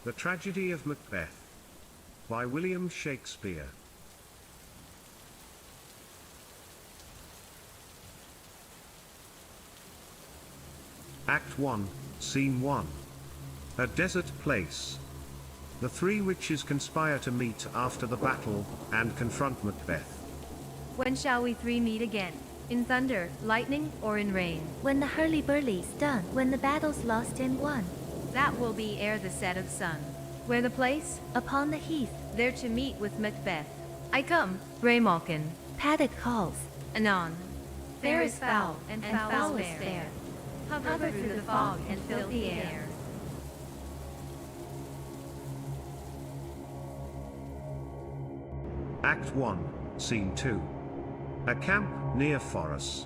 The Tragedy of Macbeth by William Shakespeare. Act 1, Scene 1. A desert place. The three witches conspire to meet after the battle and confront Macbeth. When shall we three meet again? In thunder, lightning, or in rain? When the hurly-burly's done, when the battle's lost and won. That will be ere the set of sun. Where the place? Upon the heath, There to meet with Macbeth. I come, Bray Malkin. Paddock calls. Anon. Fair is foul, and foul is fair. fair. Hover through the fog and filthy air. Act 1, Scene 2. A camp near Forres.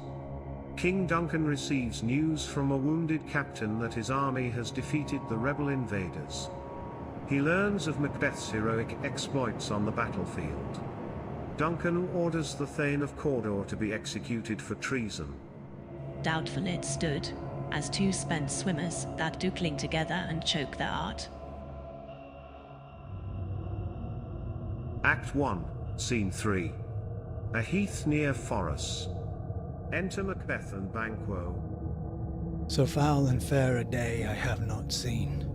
King Duncan receives news from a wounded captain that his army has defeated the rebel invaders. He learns of Macbeth's heroic exploits on the battlefield. Duncan orders the Thane of Cawdor to be executed for treason. Doubtful it stood, as two spent swimmers that do cling together and choke their art. Act 1, Scene 3. A heath near Forres. Enter Macbeth and Banquo. So foul and fair a day I have not seen.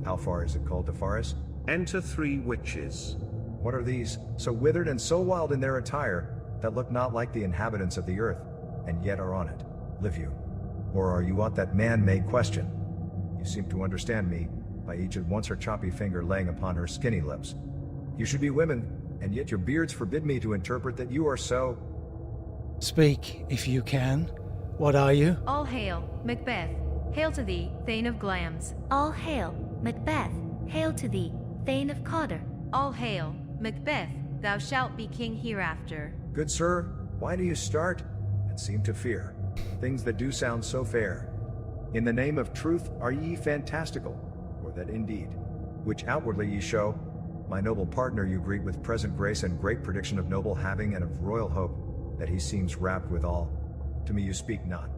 How far is it called to Forres? Enter three witches. What are these, so withered and so wild in their attire, that look not like the inhabitants of the earth, and yet are on it? Live you? Or are you aught that man may question? You seem to understand me, by each at once her choppy finger laying upon her skinny lips. You should be women, and yet your beards forbid me to interpret that you are so. Speak, if you can. What are you? All hail, Macbeth. Hail to thee, Thane of Glamis. All hail, Macbeth. Hail to thee, Thane of Cawdor. All hail, Macbeth. Thou shalt be king hereafter. Good sir, why do you start, and seem to fear things that do sound so fair? In the name of truth are ye fantastical, or that indeed, which outwardly ye show, my noble partner you greet with present grace and great prediction of noble having and of royal hope, that he seems wrapped withal. To me you speak not.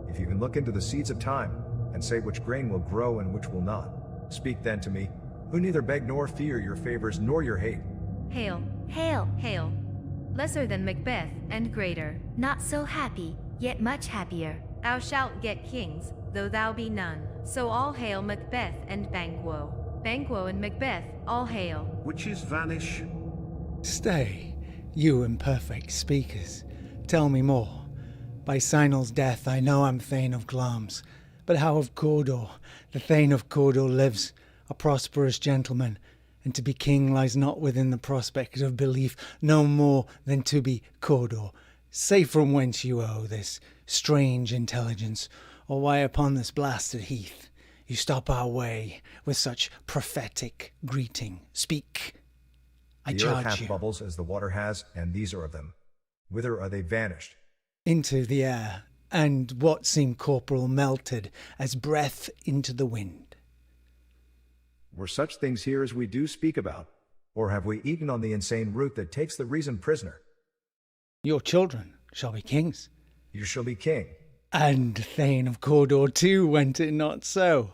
If you can look into the seeds of time, and say which grain will grow and which will not, speak then to me, who neither beg nor fear your favors nor your hate. Hail, Hail, hail. Lesser than Macbeth, and greater. not so happy, yet much happier. Thou shalt get kings, though thou be none. So all hail Macbeth and Banquo. Banquo and Macbeth, all hail. Witches vanish. Stay, you imperfect speakers. Tell me more. By Sinel's death I know I'm Thane of Glamis, but how of Cawdor? The Thane of Cawdor lives, a prosperous gentleman, and to be king lies not within the prospect of belief no more than to be Cawdor. Say from whence you owe this strange intelligence, or why upon this blasted heath you stop our way with such prophetic greeting. Speak, I The earth charge hath you. bubbles as the water has, and these are of them. Whither are they vanished? Into the air, and what seemed corporal melted as breath into the wind. Were such things here as we do speak about? Or have we eaten on the insane root that takes the reason prisoner? Your children shall be kings. You shall be king. And Thane of Cawdor too, went it not so?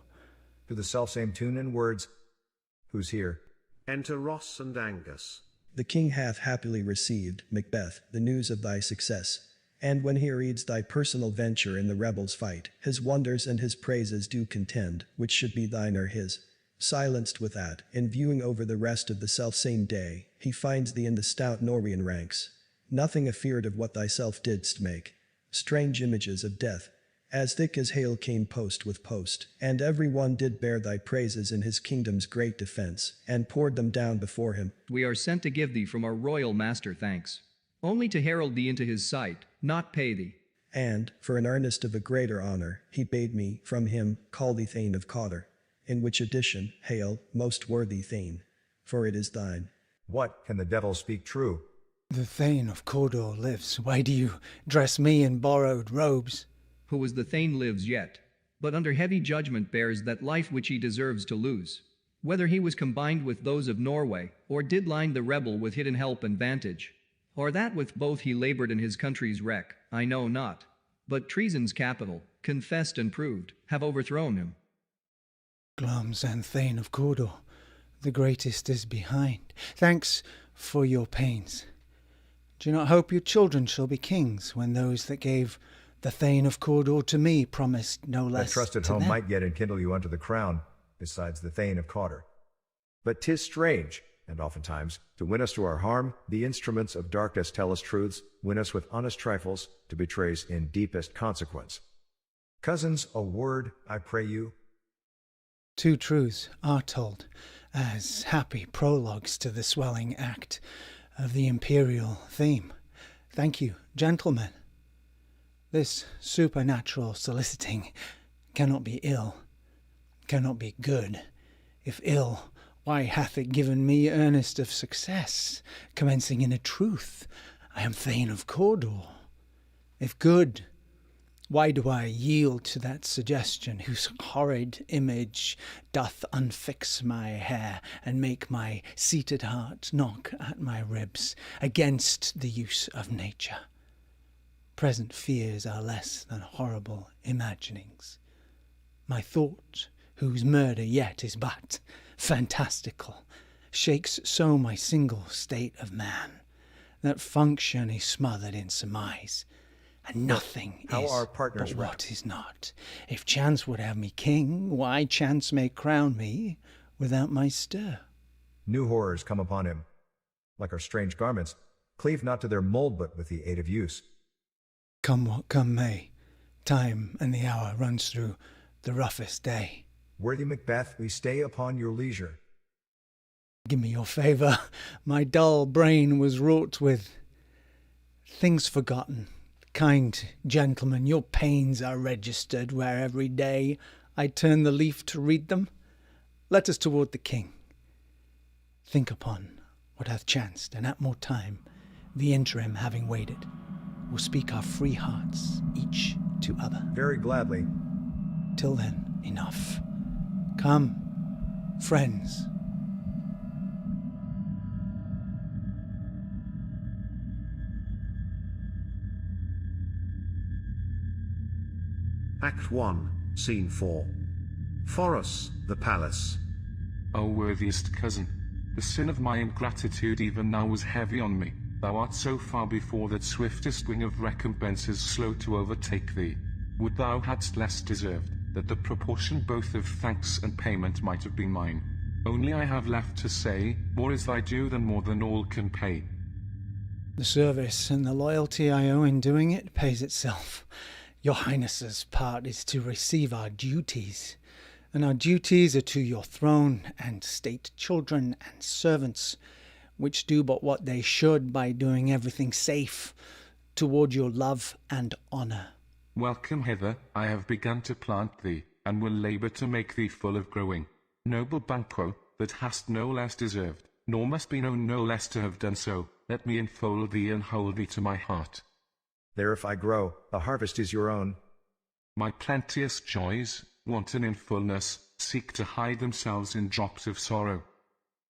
To the selfsame tune and words. Who's here? Enter Ross and Angus. The king hath happily received, Macbeth, the news of thy success. And when he reads thy personal venture in the rebels' fight, his wonders and his praises do contend, which should be thine or his. Silenced with that, in viewing over the rest of the selfsame day, he finds thee in the stout Norwegian ranks. Nothing afeard of what thyself didst make. Strange images of death, as thick as hail came post with post, and every one did bear thy praises in his kingdom's great defense, and poured them down before him. We are sent to give thee from our royal master thanks, only to herald thee into his sight, not pay thee. And, for an earnest of a greater honor, he bade me, from him, call thee Thane of Cawdor. In which addition, hail, most worthy Thane, for it is thine. What, can the devil speak true? The Thane of Cawdor lives. Why do you dress me in borrowed robes? Who as the Thane lives yet, but under heavy judgment bears that life which he deserves to lose. Whether he was combined with those of Norway, or did line the rebel with hidden help and vantage, or that with both he labored in his country's wreck, I know not. But treason's capital, confessed and proved, have overthrown him. Glamis and Thane of Cawdor, the greatest is behind. Thanks for your pains. Do you not hope your children shall be kings, when those that gave the Thane of Cawdor to me promised no less That trusted to home them? might yet enkindle you unto the crown, besides the Thane of Cawdor. But 'tis strange, and oftentimes, to win us to our harm, the instruments of darkness tell us truths, win us with honest trifles, to betrays in deepest consequence. Cousins, a word, I pray you. Two truths are told, as happy prologues to the swelling act of the imperial theme. Thank you, gentlemen. This supernatural soliciting cannot be ill, cannot be good. If ill, why hath it given me earnest of success, commencing in a truth, I am Thane of Cawdor? If good, why do I yield to that suggestion, whose horrid image doth unfix my hair, and make my seated heart knock at my ribs, against the use of nature? Present fears are less than horrible imaginings. My thought, whose murder yet is but fantastical, shakes so my single state of man, that function is smothered in surmise, and nothing How is are partners but what is not. If chance would have me king, why chance may crown me without my stir. New horrors come upon him. Like our strange garments, cleave not to their mold but with the aid of use. Come what come may, time and the hour runs through the roughest day. Worthy Macbeth, we stay upon your leisure. Give me your favour, my dull brain was wrought with things forgotten. Kind gentlemen, your pains are registered, where every day I turn the leaf to read them. Let us toward the king. Think upon what hath chanced, and at more time, the interim having waited, will speak our free hearts, each to other. Very gladly. Till then, enough. Come, friends. Act 1, Scene 4. Forus, the palace. O worthiest cousin, the sin of my ingratitude even now was heavy on me. Thou art so far before that swiftest wing of recompense is slow to overtake thee. Would thou hadst less deserved, that the proportion both of thanks and payment might have been mine. Only I have left to say, more is thy due than more than all can pay. The service and the loyalty I owe in doing it pays itself. Your Highness's part is to receive our duties, and our duties are to your throne and state children and servants, which do but what they should by doing everything safe toward your love and honour. Welcome hither, I have begun to plant thee, and will labour to make thee full of growing. Noble Banquo, that hast no less deserved, nor must be known no less to have done so, let me enfold thee and hold thee to my heart. There if I grow, the harvest is your own. My plenteous joys, wanton in fullness, seek to hide themselves in drops of sorrow.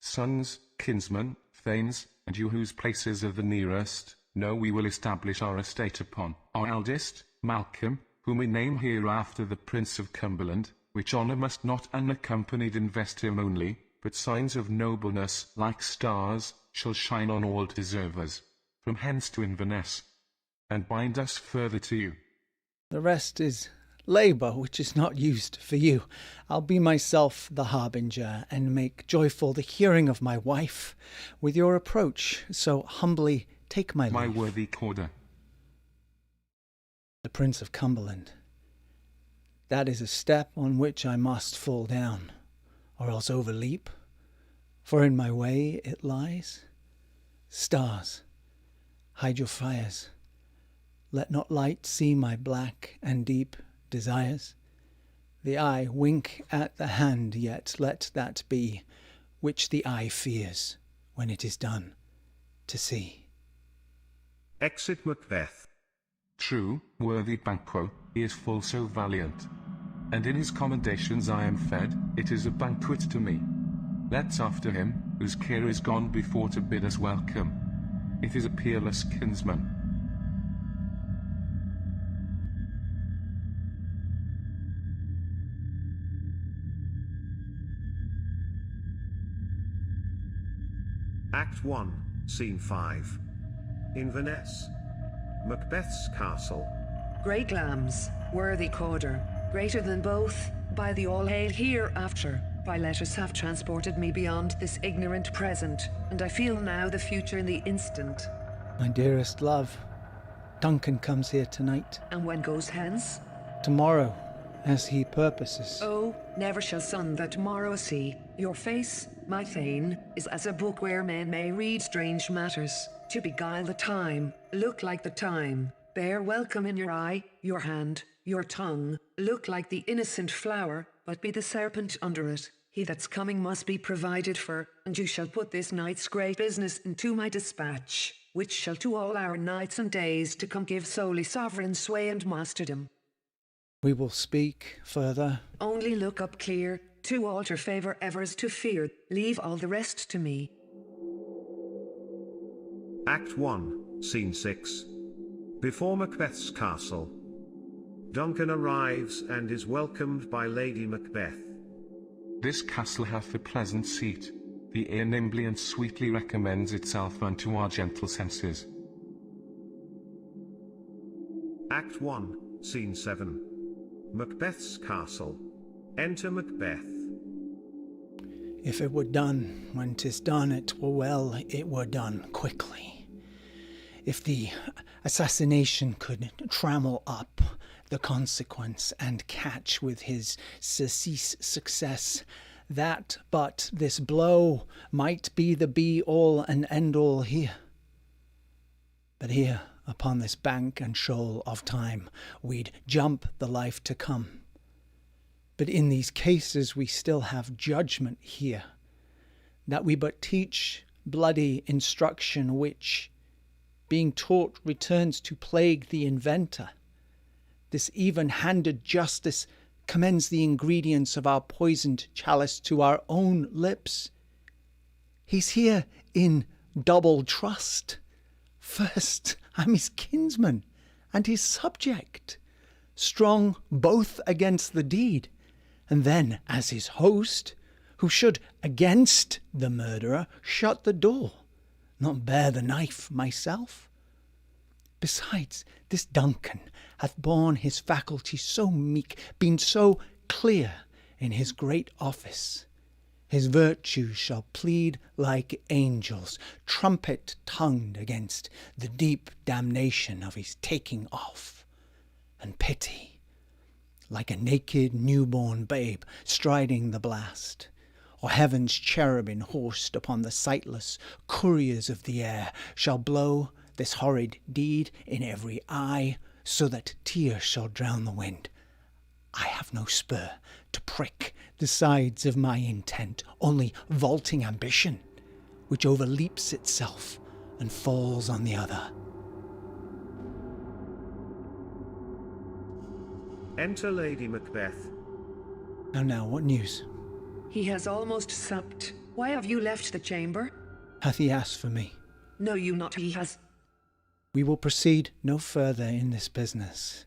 Sons, kinsmen, thanes, and you whose places are the nearest, know we will establish our estate upon. Our eldest, Malcolm, whom we name hereafter the Prince of Cumberland, which honour must not unaccompanied invest him only, but signs of nobleness, like stars, shall shine on all deservers, from hence to Inverness, and bind us further to you. The rest is labour which is not used for you. I'll be myself the harbinger, and make joyful the hearing of my wife. With your approach, so humbly take my leave. My worthy Corder. The Prince of Cumberland. That is a step on which I must fall down, or else overleap, for in my way it lies. Stars, hide your fires. Let not light see my black and deep desires. The eye wink at the hand, yet let that be which the eye fears when it is done to see. Exit Macbeth. True, worthy Banquo, he is full so valiant. And in his commendations I am fed, it is a banquet to me. Let's after him, whose care is gone before to bid us welcome. It is a peerless kinsman. Act 1, Scene 5. Inverness. Macbeth's castle. Great lambs, worthy Cawdor, greater than both, by the all hail hereafter, thy letters have transported me beyond this ignorant present, and I feel now the future in the instant. My dearest love, Duncan comes here tonight. And when goes hence? Tomorrow, as he purposes. Oh, never shall sun that tomorrow see. Your face, my Thane, is as a book where men may read strange matters, to beguile the time, look like the time, bear welcome in your eye, your hand, your tongue, look like the innocent flower, but be the serpent under it. He that's coming must be provided for, and you shall put this night's great business into my dispatch, which shall to all our nights and days to come give solely sovereign sway and masterdom. We will speak further. Only look up clear, to alter favour ever is to fear, leave all the rest to me. Act 1, Scene 6. Before Macbeth's castle. Duncan arrives and is welcomed by Lady Macbeth. This castle hath a pleasant seat. The air nimbly and sweetly recommends itself unto our gentle senses. Act 1, Scene 7. Macbeth's castle. Enter Macbeth. If it were done when 'tis done, it were well it were done quickly. If the assassination could trammel up the consequence and catch with his surcease success, that but this blow might be the be-all and end-all here. But here, upon this bank and shoal of time, we'd jump the life to come. But in these cases we still have judgment here, that we but teach bloody instruction which, being taught, returns to plague the inventor. This even-handed justice commends the ingredients of our poisoned chalice to our own lips. He's here in double trust. First, I'm his kinsman and his subject, strong both against the deed, and then as his host, who should against the murderer shut the door, not bear the knife myself. Besides, this Duncan hath borne his faculty so meek, been so clear in his great office. His virtues shall plead like angels, trumpet-tongued against the deep damnation of his taking off, and pity, like a naked newborn babe striding the blast, or heaven's cherubim horsed upon the sightless couriers of the air, shall blow this horrid deed in every eye, so that tears shall drown the wind. I have no spur to prick the sides of my intent, only vaulting ambition, which overleaps itself and falls on the other. Enter Lady Macbeth. Now, what news? He has almost supped. Why have you left the chamber? Hath he asked for me? No, you not, he has. We will proceed no further in this business.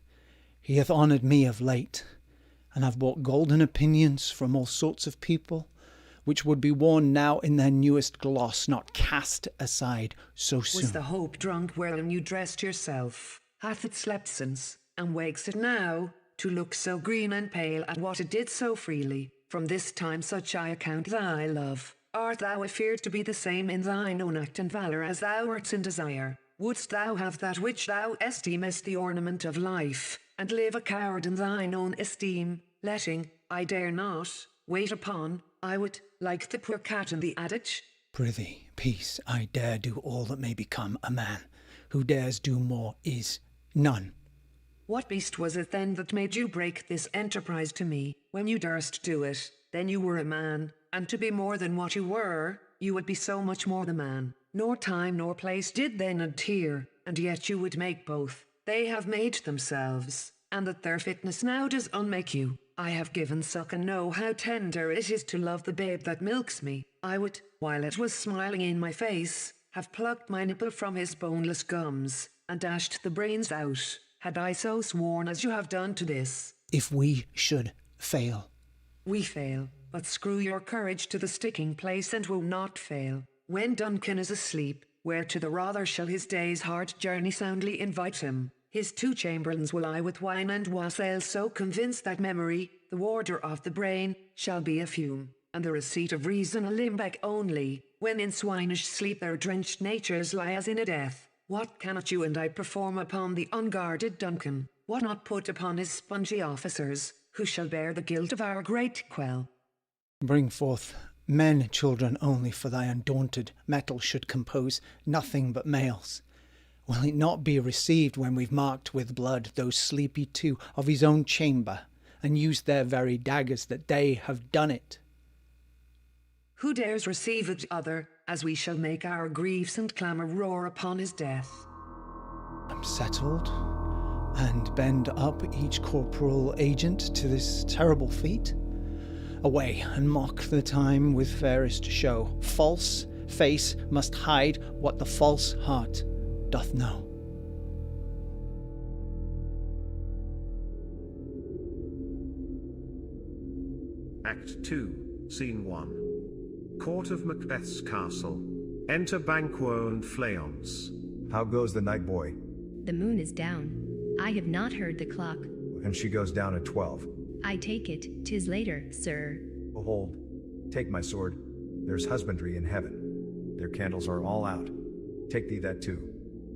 He hath honoured me of late, and I've bought golden opinions from all sorts of people, which would be worn now in their newest gloss, not cast aside so soon. Was the hope drunk wherein you dressed yourself? Hath it slept since, and wakes it now, to look so green and pale at what it did so freely? From this time such I account thy love. Art thou afeard to be the same in thine own act and valour as thou art in desire? Wouldst thou have that which thou esteemest the ornament of life, and live a coward in thine own esteem, letting, I dare not, wait upon, I would, like the poor cat in the adage? Prithee, peace, I dare do all that may become a man. Who dares do more is none. What beast was it then that made you break this enterprise to me, when you durst do it? Then you were a man, and to be more than what you were, you would be so much more the man. Nor time nor place did then adhere, and yet you would make both. They have made themselves, and that their fitness now does unmake you. I have given suck and know how tender it is to love the babe that milks me. I would, while it was smiling in my face, have plucked my nipple from his boneless gums, and dashed the brains out, had I so sworn as you have done to this. If we should fail. We fail, but screw your courage to the sticking place and will not fail. When Duncan is asleep, where to the rather shall his day's hard journey soundly invite him? His two chamberlains will I with wine and wassail so convince that memory, the warder of the brain, shall be a fume, and the receipt of reason a limbeck only, when in swinish sleep their drenched natures lie as in a death. What cannot you and I perform upon the unguarded Duncan? What not put upon his spongy officers, who shall bear the guilt of our great quell? Bring forth men, children only, for thy undaunted metal should compose nothing but males. Will it not be received when we've marked with blood those sleepy two of his own chamber, and used their very daggers that they have done it? Who dares receive each other, as we shall make our griefs and clamour roar upon his death? I'm settled, and bend up each corporal agent to this terrible feat. Away, and mock the time with fairest show. False face must hide what the false heart doth know. Act 2, Scene 1. Court of Macbeth's castle. Enter Banquo and Fleance. How goes the night, boy? The moon is down. I have not heard the clock. And she goes down at 12. I take it, 'tis later, sir. Behold, take my sword. There's husbandry in heaven. Their candles are all out. Take thee that too.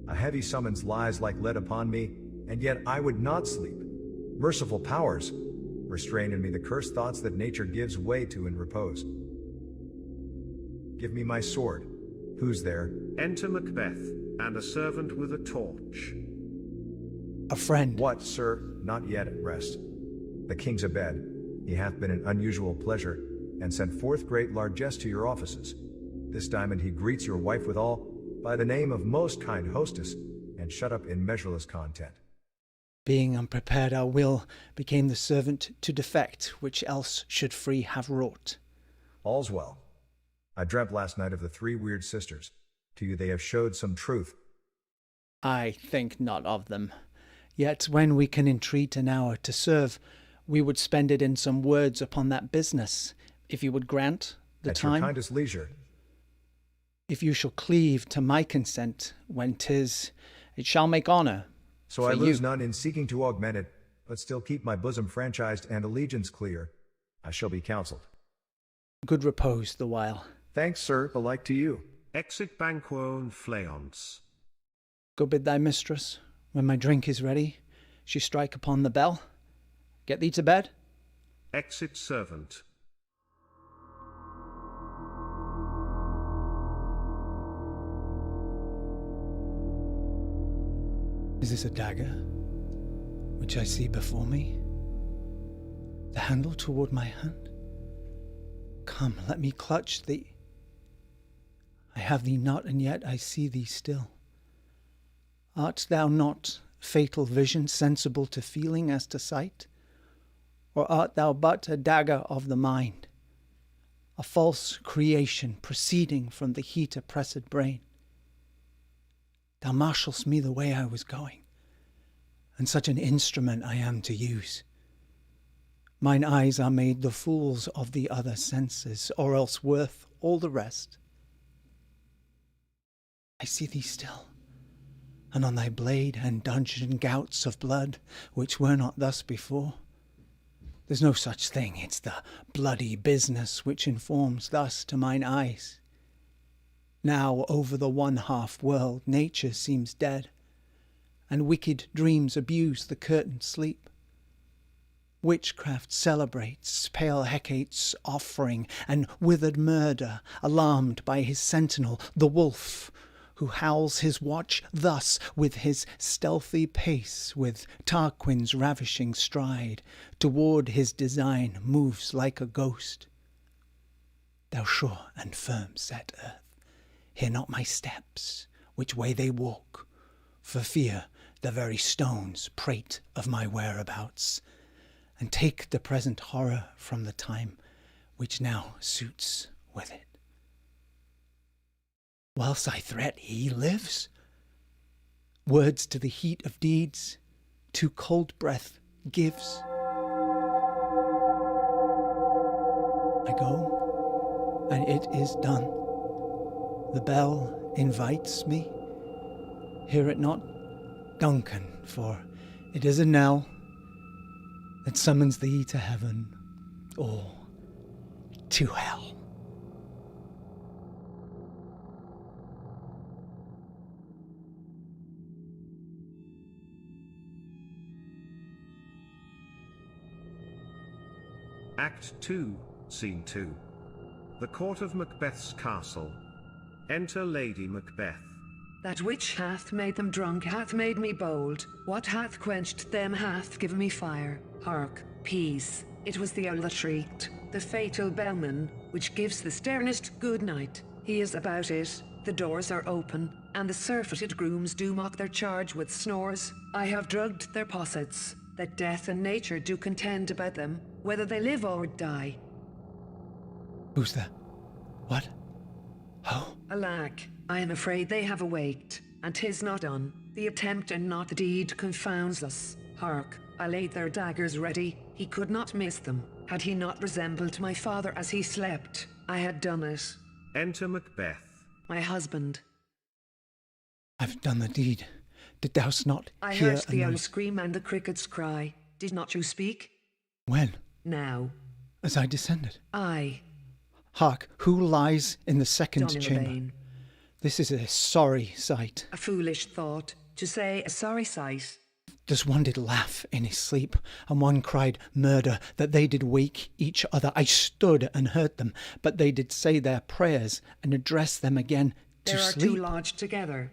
A heavy summons lies like lead upon me, and yet I would not sleep. Merciful powers, restrain in me the cursed thoughts that nature gives way to in repose. Give me my sword. Who's there? Enter Macbeth, and a servant with a torch. A friend. What, sir? Not yet at rest. The king's abed. He hath been an unusual pleasure, and sent forth great largesse to your offices. This diamond he greets your wife withal, by the name of most kind hostess, and shut up in measureless content. Being unprepared, our will became the servant to defect, which else should free have wrought. All's well. I dreamt last night of the three weird sisters. To you they have showed some truth. I think not of them. Yet when we can entreat an hour to serve, we would spend it in some words upon that business, if you would grant the At time. your kindest leisure. If you shall cleave to my consent, when 'tis, it shall make honour. So I lose none in seeking to augment it, but still keep my bosom franchised and allegiance clear. I shall be counselled. Good repose the while. Thanks, sir, the like to you. Exit Banquo and Fleance. Go bid thy mistress, when my drink is ready, she strike upon the bell. Get thee to bed. Exit servant. Is this a dagger, which I see before me? The handle toward my hand? Come, let me clutch thee. I have thee not, and yet I see thee still. Art thou not fatal vision, sensible to feeling as to sight? Or art thou but a dagger of the mind, a false creation proceeding from the heat oppressed brain? Thou marshalst me the way I was going, and such an instrument I am to use. Mine eyes are made the fools of the other senses, or else worth all the rest. I see thee still, and on thy blade and dungeon gouts of blood, which were not thus before. There's no such thing, it's the bloody business which informs thus to mine eyes. Now over the one-half world nature seems dead, and wicked dreams abuse the curtained sleep. Witchcraft celebrates pale Hecate's offering, and withered murder, alarmed by his sentinel, the wolf, who howls his watch thus with his stealthy pace, with Tarquin's ravishing stride, toward his design moves like a ghost. Thou sure and firm set earth, hear not my steps, which way they walk, for fear the very stones prate of my whereabouts, and take the present horror from the time which now suits with it. Whilst I threat, he lives. Words to the heat of deeds, to cold breath gives. I go, and it is done. The bell invites me. Hear it not, Duncan, for it is a knell that summons thee to heaven or to hell. Act 2, Scene 2. The court of Macbeth's castle. Enter Lady Macbeth. That which hath made them drunk hath made me bold. What hath quenched them hath given me fire. Hark, peace. It was the owl that shrieked, the fatal bellman, which gives the sternest good night. He is about it, the doors are open, and the surfeited grooms do mock their charge with snores. I have drugged their possets, that death and nature do contend about them, whether they live or die. Who's there? What? Oh. Alack, I am afraid they have awaked, and 'tis not done. The attempt and not the deed confounds us. Hark, I laid their daggers ready, he could not miss them. Had he not resembled my father as he slept, I had done it. Enter Macbeth. My husband. I've done the deed. Did thou not I hear heard the a owl noise? scream and the crickets cry. Did not you speak? When? Now. As I descended. I. Hark, who lies in the second Donald chamber? Bain. This is a sorry sight. A foolish thought, to say a sorry sight. There's one did laugh in his sleep, and one cried murder, that they did wake each other. I stood and heard them, but they did say their prayers and address them again to There are sleep. two lodged together.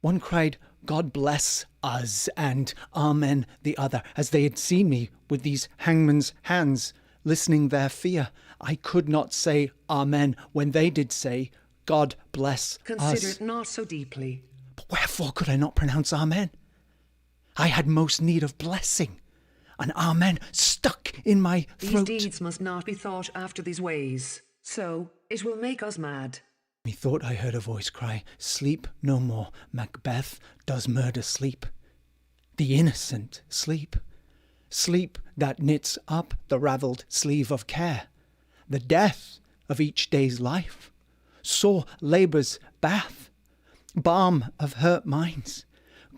One cried, God bless us, and Amen the other, as they had seen me with these hangman's hands, listening their fear. I could not say Amen when they did say, God bless Consider us. it not so deeply. But wherefore could I not pronounce Amen? I had most need of blessing, and Amen stuck in my throat. These deeds must not be thought after these ways, so it will make us mad. Methought I heard a voice cry, Sleep no more, Macbeth does murder sleep. The innocent sleep. Sleep that knits up the ravelled sleeve of care. The death of each day's life. Sore labour's bath. Balm of hurt minds.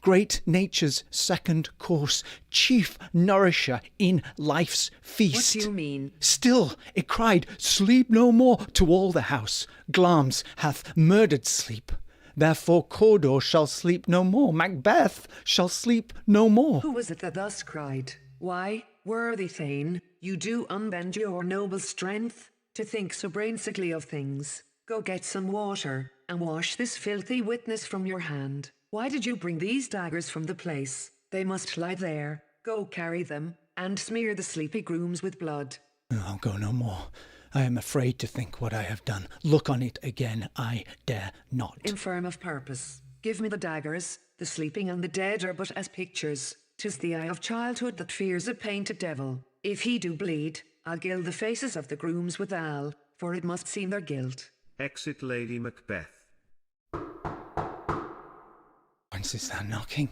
Great nature's second course, chief nourisher in life's feast. What do you mean? Still it cried, Sleep no more to all the house. Glamis hath murdered sleep. Therefore Cawdor shall sleep no more. Macbeth shall sleep no more. Who was it that thus cried? Why, worthy Thane, you do unbend your noble strength to think so brainsically of things. Go get some water, and wash this filthy witness from your hand. Why did you bring these daggers from the place? They must lie there. Go carry them, and smear the sleepy grooms with blood. I'll go no more. I am afraid to think what I have done. Look on it again, I dare not. Infirm of purpose, give me the daggers. The sleeping and the dead are but as pictures. 'Tis the eye of childhood that fears a painted devil. If he do bleed, I'll gild the faces of the grooms with Al, for it must seem their guilt. Exit Lady Macbeth. Whence is that knocking?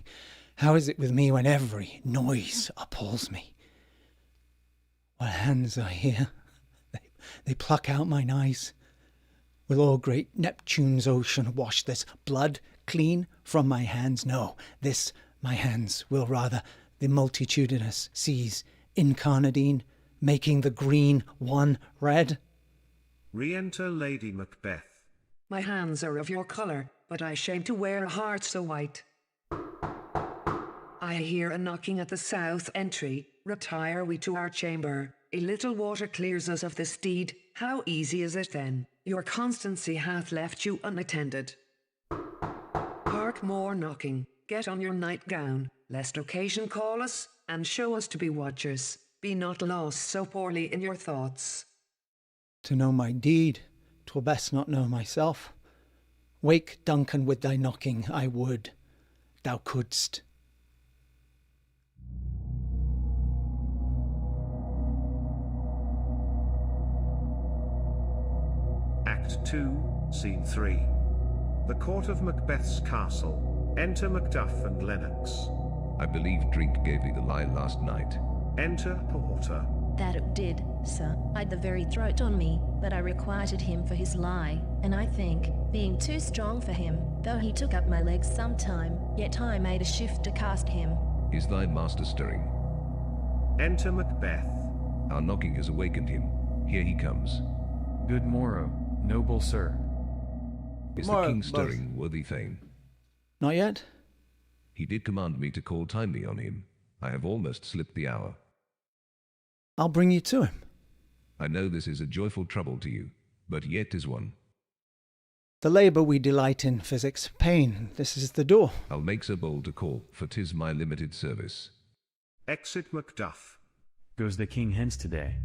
How is it with me when every noise appalls me? What hands I hear? They pluck out mine eyes. Will all great Neptune's ocean wash this blood clean from my hands? No, this my hands will rather the multitudinous seas incarnadine, making the green one red. Re-enter Lady Macbeth. My hands are of your colour, but I shame to wear a heart so white. I hear a knocking at the south entry. Retire we to our chamber. A little water clears us of this deed. How easy is it then? Your constancy hath left you unattended. Hark, more knocking. Get on your nightgown, lest occasion call us, and show us to be watchers. Be not lost so poorly in your thoughts. To know my deed, 'twere best not know myself. Wake Duncan with thy knocking, I would. Thou couldst. Act 2, Scene 3. The court of Macbeth's castle. Enter Macduff and Lennox. I believe drink gave thee the lie last night. Enter Porter. That it did, sir. I'd the very throat on me, but I requited him for his lie, and I think, being too strong for him, though he took up my legs some time, yet I made a shift to cast him. Is thy master stirring? Enter Macbeth. Our knocking has awakened him. Here he comes. Good morrow, noble sir. Is the king stirring, worthy Thane? Not yet. He did command me to call timely on him. I have almost slipped the hour. I'll bring you to him. I know this is a joyful trouble to you, but yet is one. The labour we delight in, physics, pain, this is the door. I'll make so bold to call, for 'tis my limited service. Exit Macduff. Goes the king hence today?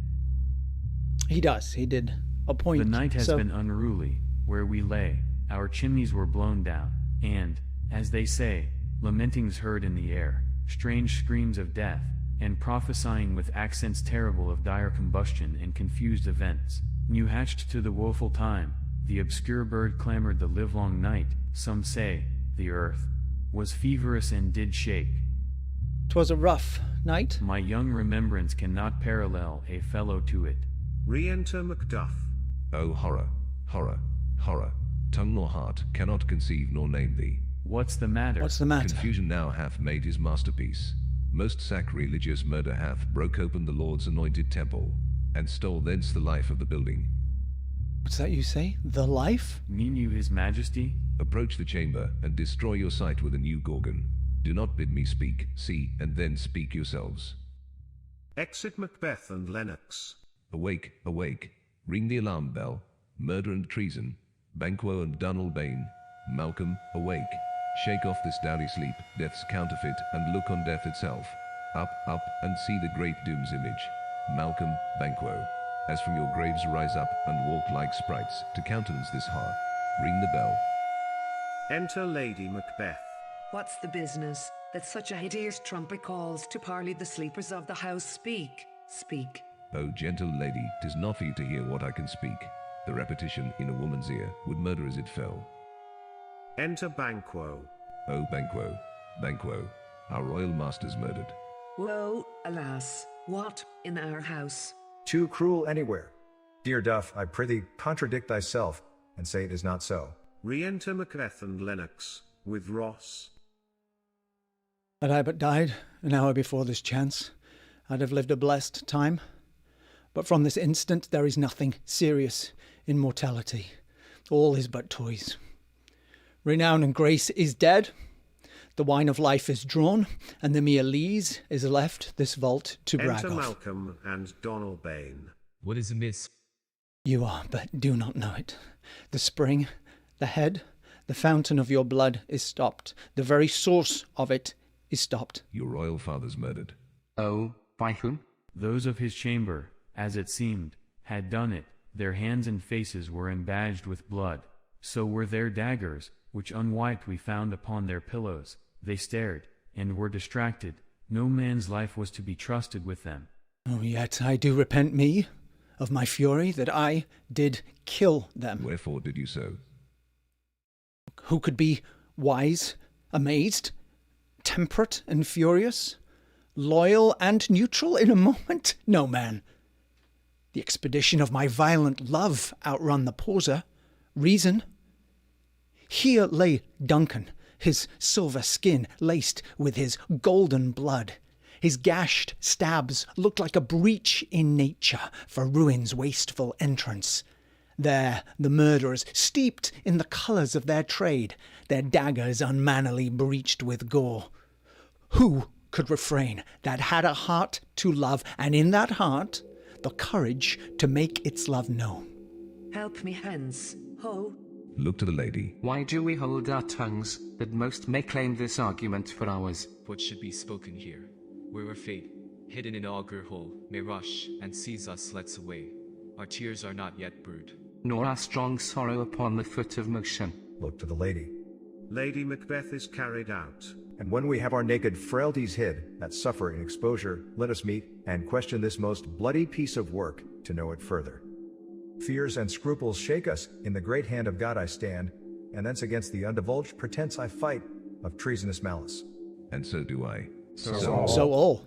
He does, he did appoint. The night has been unruly, where we lay, our chimneys were blown down, and, as they say, lamentings heard in the air, strange screams of death, and prophesying with accents terrible of dire combustion and confused events. New hatched to the woeful time, the obscure bird clamored the livelong night. Some say, the earth was feverous and did shake. 'Twas a rough night. My young remembrance cannot parallel a fellow to it. Re-enter Macduff. Oh horror, horror, horror, tongue nor heart cannot conceive nor name thee. What's the matter? What's the matter? Confusion now hath made his masterpiece. Most sacrilegious murder hath broke open the Lord's anointed temple, and stole thence the life of the building. What's that you say? The life? Mean you his majesty? Approach the chamber, and destroy your sight with a new gorgon. Do not bid me speak, see, and then speak yourselves. Exit Macbeth and Lennox. Awake, awake, ring the alarm bell. Murder and treason, Banquo and Dunalbane. Malcolm, awake. Shake off this downy sleep, death's counterfeit, and look on death itself. Up, up, and see the great doom's image. Malcolm, Banquo, as from your graves rise up, and walk like sprites, to countenance this horror. Ring the bell. Enter Lady Macbeth. What's the business, that such a hideous trumpet calls to parley the sleepers of the house? Speak, speak. O gentle lady, 'tis not for you to hear what I can speak. The repetition in a woman's ear would murder as it fell. Enter Banquo. O Banquo, Banquo, our royal master's murdered. Woe, alas, what, in our house? Too cruel anywhere. Dear Duff, I prithee, contradict thyself, and say it is not so. Re-enter Macbeth and Lennox, with Ross. Had I but died an hour before this chance, I'd have lived a blessed time. But from this instant there is nothing serious in mortality. All is but toys. Renown and grace is dead. The wine of life is drawn, and the mere lees is left this vault to brag Enter of. Malcolm and Donalbane. What is amiss? You are, but do not know it. The spring, the head, the fountain of your blood is stopped. The very source of it is stopped. Your royal father's murdered. Oh, by whom? Those of his chamber, as it seemed, had done it. Their hands and faces were embadged with blood. So were their daggers, which unwiped we found upon their pillows. They stared, and were distracted. No man's life was to be trusted with them. Oh, yet I do repent me of my fury that I did kill them. Wherefore did you so? Who could be wise, amazed, temperate and furious, loyal and neutral in a moment? No man. The expedition of my violent love outrun the pauser, reason. Here lay Duncan, his silver skin laced with his golden blood. His gashed stabs looked like a breach in nature for ruin's wasteful entrance. There the murderers, steeped in the colours of their trade, their daggers unmannily breached with gore. Who could refrain that had a heart to love, and in that heart the courage to make its love known? Help me hence, ho. Look to the lady. Why do we hold our tongues, that most may claim this argument for ours? What should be spoken here, where our fate, hidden in augur hole, may rush and seize us let's away. Our tears are not yet brewed, nor our strong sorrow upon the foot of motion. Look to the lady. Lady Macbeth is carried out. And when we have our naked frailties hid, that suffer in exposure, let us meet, and question this most bloody piece of work, to know it further. Fears and scruples shake us, in the great hand of God I stand, and thence against the undivulged pretense I fight, of treasonous malice. And so do I. So all.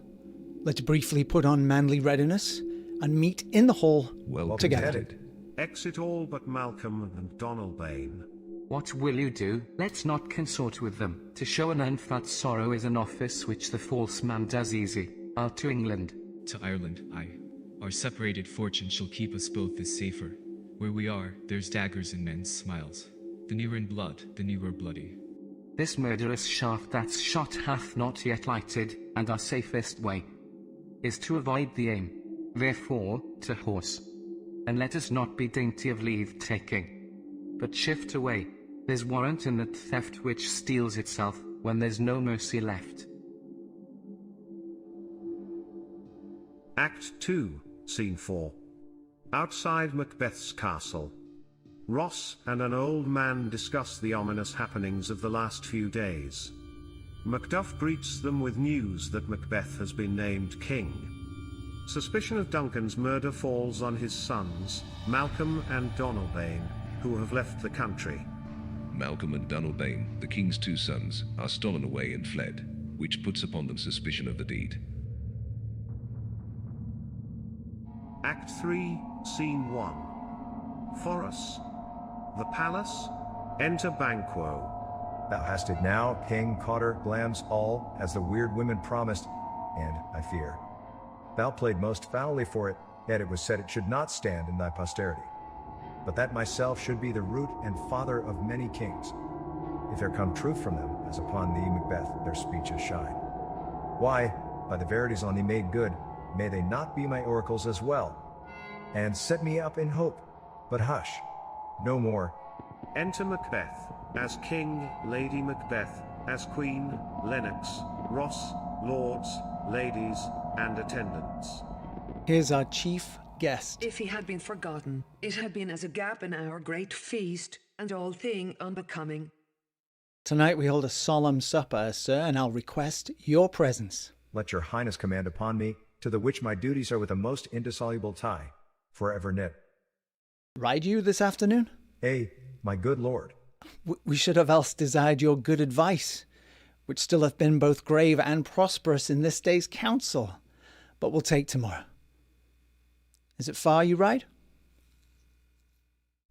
Let's briefly put on manly readiness, and meet in the hall Well together. contended. Exit all but Malcolm and Donalbain. What will you do? Let's not consort with them. To show an end that sorrow is an office which the false man does easy. I'll to England. To Ireland, aye. Our separated fortune shall keep us both the safer. Where we are, there's daggers in men's smiles. The nearer in blood, the nearer bloody. This murderous shaft that's shot hath not yet lighted, and our safest way is to avoid the aim. Therefore, to horse. And let us not be dainty of leave-taking, but shift away. There's warrant in that theft which steals itself, when there's no mercy left. Act 2, Scene 4. Outside Macbeth's castle. Ross and an old man discuss the ominous happenings of the last few days. Macduff greets them with news that Macbeth has been named king. Suspicion of Duncan's murder falls on his sons, Malcolm and Donalbain, who have left the country. Malcolm and Donalbain, the king's two sons, are stolen away and fled, which puts upon them suspicion of the deed. Act 3, Scene 1. Forres. The palace. Enter Banquo. Thou hast it now, King Cotter glams all, as the weird women promised, and, I fear, thou played most foully for it, yet it was said it should not stand in thy posterity. But that myself should be the root and father of many kings. If there come truth from them, as upon thee, Macbeth, their speeches shine. Why, by the verities on thee made good, may they not be my oracles as well, and set me up in hope. But hush, no more. Enter Macbeth, as King, Lady Macbeth, as Queen, Lennox, Ross, lords, ladies, and attendants. Here's our chief guest. If he had been forgotten, it had been as a gap in our great feast, and all thing unbecoming. Tonight we hold a solemn supper, sir, and I'll request your presence. Let your highness command upon me, to the which my duties are with a most indissoluble tie, forever knit. Ride you this afternoon? My good lord. We should have else desired your good advice, which still hath been both grave and prosperous in this day's council, but we'll take tomorrow. Is it far you ride?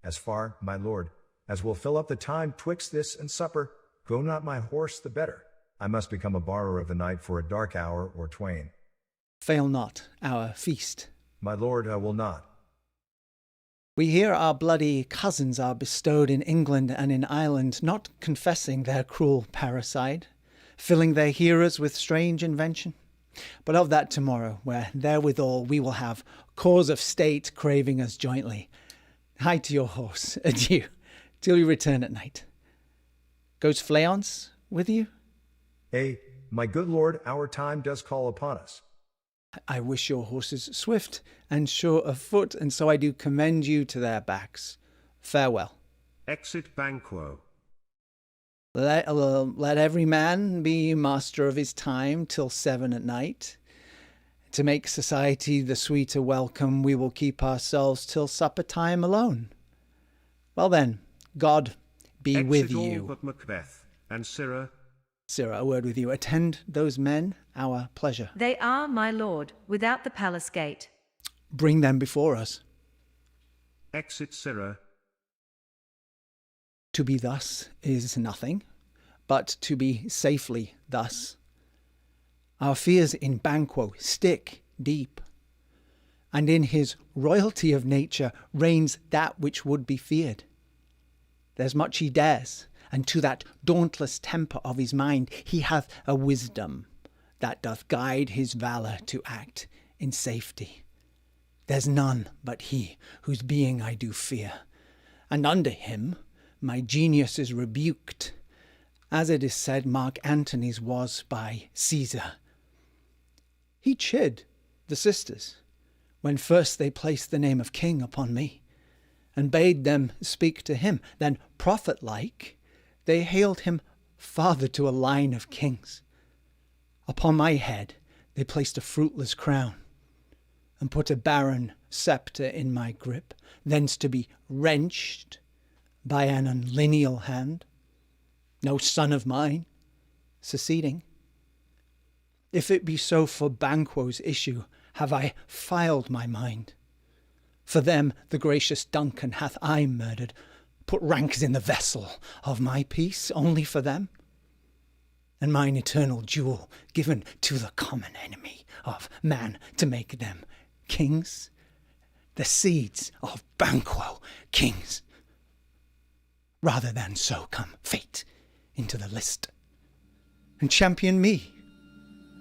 As far, my lord, as will fill up the time twixt this and supper. Go not my horse the better. I must become a borrower of the night for a dark hour or twain. Fail not our feast. My lord, I will not. We hear our bloody cousins are bestowed in England and in Ireland, not confessing their cruel parricide, filling their hearers with strange invention. But of that tomorrow, where therewithal we will have cause of state craving us jointly. Hie to your horse, adieu, till you return at night. Goes Fleance with you? My good lord, our time does call upon us. I wish your horses swift and sure of foot, and so I do commend you to their backs. Farewell. Exit Banquo. Let every man be master of his time till 7 at night. To make society the sweeter welcome, we will keep ourselves till supper time alone. Well then, God be Exit with all you. but Macbeth and Sirrah. Sirrah, a word with you. Attend those men, our pleasure. They are, my lord, without the palace gate. Bring them before us. Exit Sirrah. To be thus is nothing, but to be safely thus. Our fears in Banquo stick deep, and in his royalty of nature reigns that which would be feared. There's much he dares, and to that dauntless temper of his mind he hath a wisdom that doth guide his valour to act in safety. There's none but he whose being I do fear, and under him my genius is rebuked, as it is said Mark Antony's was by Caesar. He chid the sisters when first they placed the name of king upon me, and bade them speak to him. Then, prophet-like, they hailed him father to a line of kings. Upon my head they placed a fruitless crown, and put a barren sceptre in my grip, thence to be wrenched by an unlineal hand, no son of mine succeeding. If it be so for Banquo's issue, have I filed my mind. For them the gracious Duncan hath I murdered, put ranks in the vessel of my peace only for them, and mine eternal jewel given to the common enemy of man to make them kings, the seeds of Banquo kings. Rather than so come fate into the list, and champion me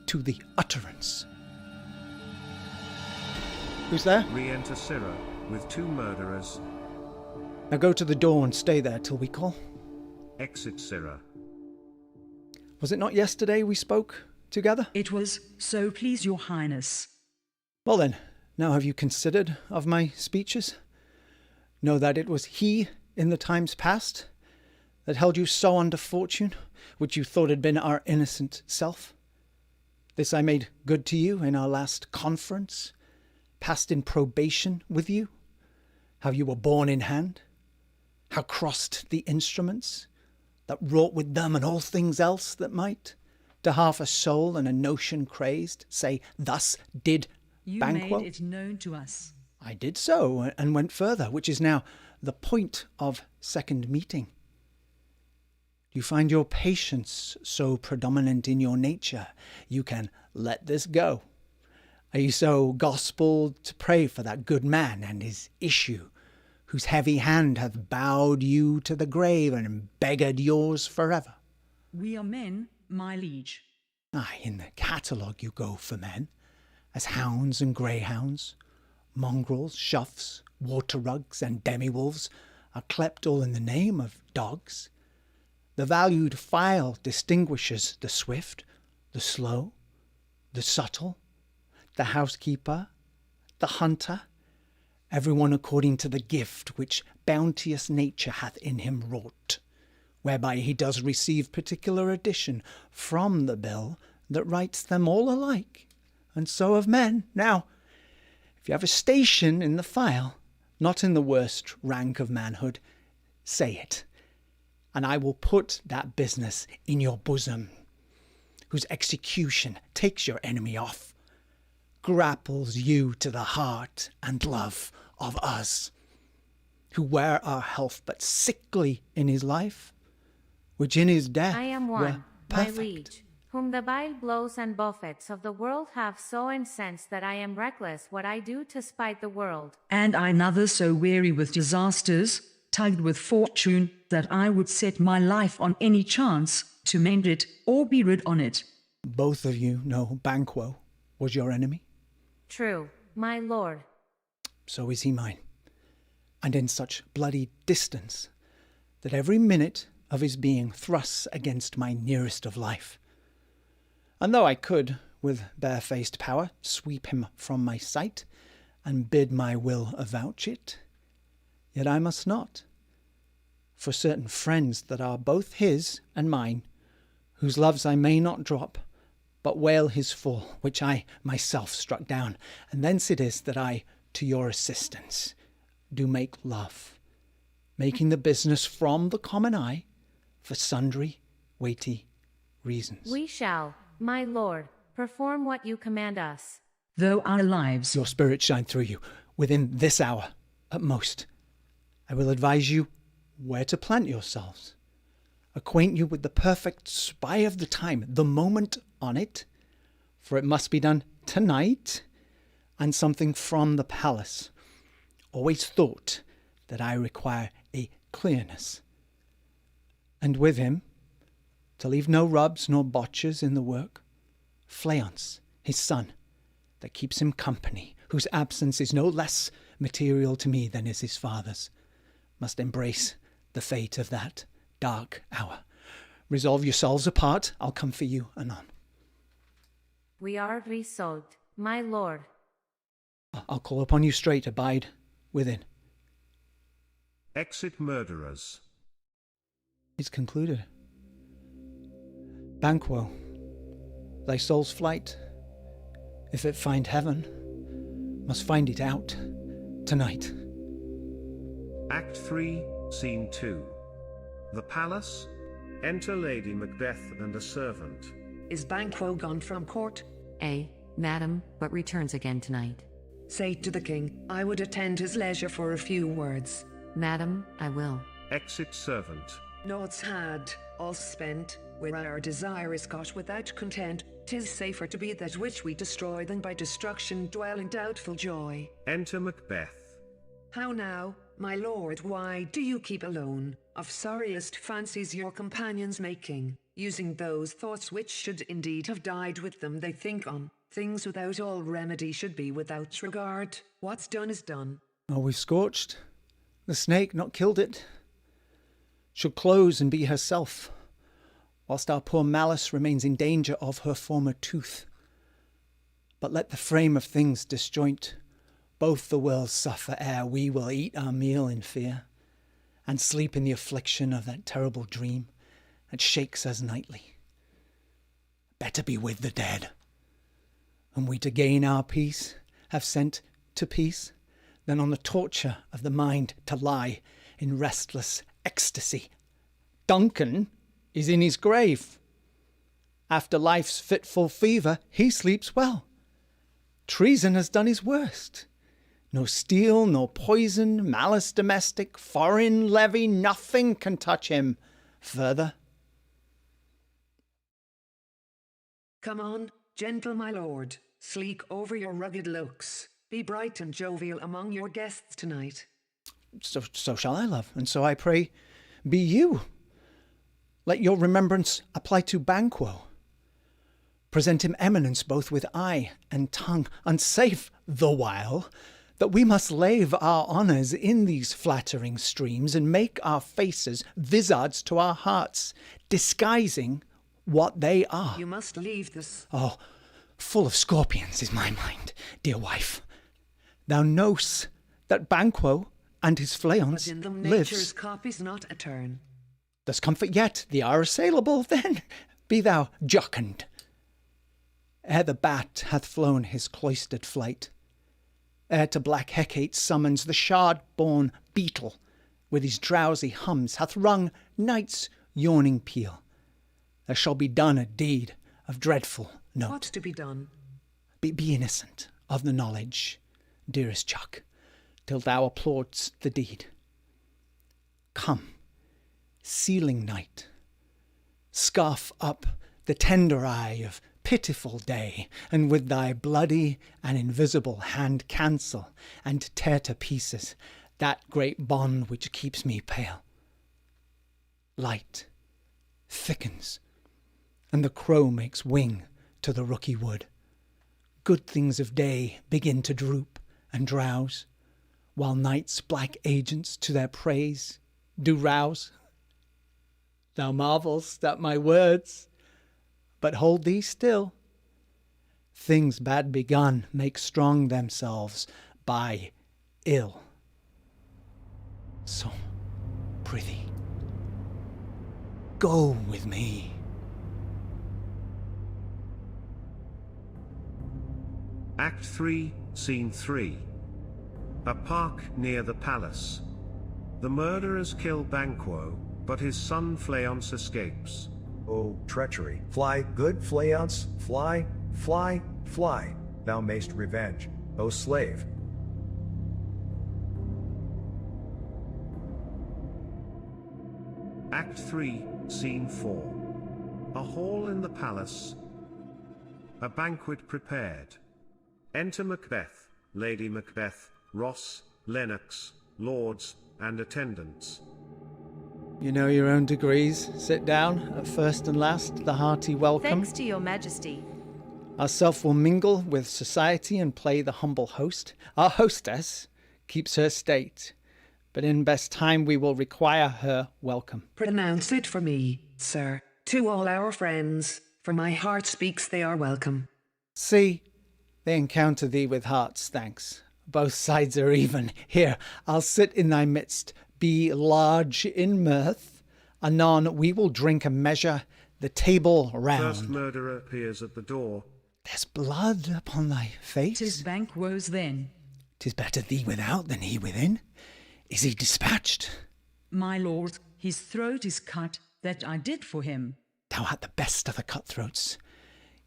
to the utterance. Who's there? Re-enter Sirrah with 2 murderers. Now go to the door and stay there till we call. Exit Sirrah. Was it not yesterday we spoke together? It was, so please your highness. Well then, now have you considered of my speeches? Know that it was he in the times past that held you so under fortune, which you thought had been our innocent self. This I made good to you in our last conference, passed in probation with you, how you were borne in hand, how crossed the instruments, that wrought with them and all things else that might, to half a soul and a notion crazed, say, thus did You Banquo. made it known to us. I did so, and went further, which is now the point of second meeting. Do you find your patience so predominant in your nature, you can let this go? Are you so gospelled to pray for that good man and his issue, whose heavy hand hath bowed you to the grave and beggared yours forever? We are men, my liege. Aye, in the catalogue you go for men, as hounds and greyhounds, mongrels, shuffs, water-rugs, and demi-wolves are clept all in the name of dogs. The valued file distinguishes the swift, the slow, the subtle, the housekeeper, the hunter, every one according to the gift which bounteous nature hath in him wrought, whereby he does receive particular addition from the bill that writes them all alike, and so of men. Now, if you have a station in the file, not in the worst rank of manhood, say it, and I will put that business in your bosom, whose execution takes your enemy off, grapples you to the heart and love of us, who were our health but sickly in his life, which in his death I am were one, my perfect. liege, whom the vile blows and buffets of the world have so incensed that I am reckless what I do to spite the world. And I another so weary with disasters, tugged with fortune, that I would set my life on any chance to mend it or be rid on it. Both of you know Banquo was your enemy. True, my lord. So is he mine, and in such bloody distance that every minute of his being thrusts against my nearest of life. And though I could, with barefaced power, sweep him from my sight, and bid my will avouch it, yet I must not, for certain friends that are both his and mine, whose loves I may not drop, but wail his fall, which I myself struck down, and thence it is that I, to your assistance, do make love, making the business from the common eye, for sundry weighty reasons. We shall, my lord, perform what you command us. Though our lives... Your spirit shine through you, within this hour, at most. I will advise you where to plant yourselves, acquaint you with the perfect spy of the time, the moment on it, for it must be done tonight, and something from the palace. Always thought that I require a clearness. And with him, to leave no rubs nor botches in the work, Fleance, his son, that keeps him company, whose absence is no less material to me than is his father's, must embrace the fate of that dark hour. Resolve yourselves apart, I'll come for you anon. We are resolved, my lord. I'll call upon you straight, abide within. Exit murderers. It's concluded. Banquo, thy soul's flight, if it find heaven, must find it out tonight. Act 3, Scene 2. The palace. Enter Lady Macbeth and a servant. Is Banquo gone from court? Madam, but returns again tonight. Say to the king, I would attend his leisure for a few words. Madam, I will. Exit servant. Noughts had, all spent, where our desire is got without content, 'tis safer to be that which we destroy than by destruction dwell in doubtful joy. Enter Macbeth. How now, my lord, why do you keep alone, of sorriest fancies your companions making, using those thoughts which should indeed have died with them they think on? Things without all remedy should be without regard. What's done is done. Oh, we've scorched. The snake, not killed it, should close and be herself, whilst our poor malice remains in danger of her former tooth. But let the frame of things disjoint. Both the worlds suffer ere we will eat our meal in fear, and sleep in the affliction of that terrible dream that shakes us nightly. Better be with the dead, whom we to gain our peace have sent to peace, than on the torture of the mind to lie in restless ecstasy. Duncan is in his grave. After life's fitful fever, he sleeps well. Treason has done his worst. No steel, no poison, malice domestic, foreign levy, nothing can touch him further. Come on, gentle my lord, sleek over your rugged looks. Be bright and jovial among your guests tonight. So shall I, love, and so I pray be you. Let your remembrance apply to Banquo. Present him eminence both with eye and tongue, unsafe the while, that we must lave our honours in these flattering streams, and make our faces vizards to our hearts, disguising what they are. You must leave this. Oh, full of scorpions is my mind, dear wife. Thou know'st that Banquo and his flaons But in them lives. nature's copy's not a turn. Does comfort yet thee are assailable? Then be thou jocund. Ere the bat hath flown his cloistered flight, ere to black Hecate summons the shard-born beetle, with his drowsy hums hath rung night's yawning peal, there shall be done a deed of dreadful note. What's to be done? Be innocent of the knowledge, dearest Chuck, till thou applaudst the deed. Come, sealing night, scarf up the tender eye of pitiful day, and with thy bloody and invisible hand cancel and tear to pieces that great bond which keeps me pale. Light thickens, and the crow makes wing to the rooky wood. Good things of day begin to droop and drowse, while night's black agents to their praise do rouse. Thou marvelst at my words, but hold thee still. Things bad begun make strong themselves by ill. So, prithee, go with me. Act 3, Scene 3. A park near the palace. The murderers kill Banquo, but his son Fleance escapes. Oh, treachery! Fly, good Fleance, fly, fly, fly! Thou mayst revenge, O slave! Act 3, Scene 4. A hall in the palace. A banquet prepared. Enter Macbeth, Lady Macbeth, Ross, Lennox, lords, and attendants. You know your own degrees. Sit down, at first and last, the hearty welcome. Thanks to your majesty. Ourself will mingle with society and play the humble host. Our hostess keeps her state, but in best time we will require her welcome. Pronounce it for me, sir, to all our friends, for my heart speaks they are welcome. See, they encounter thee with heart's thanks. Both sides are even. Here, I'll sit in thy midst, be large in mirth. Anon we will drink a measure, the table round. First murderer appears at the door. There's blood upon thy face. 'Tis Banquo's then. 'Tis better thee without than he within. Is he dispatched? My lord, his throat is cut, that I did for him. Thou art the best of the cutthroats.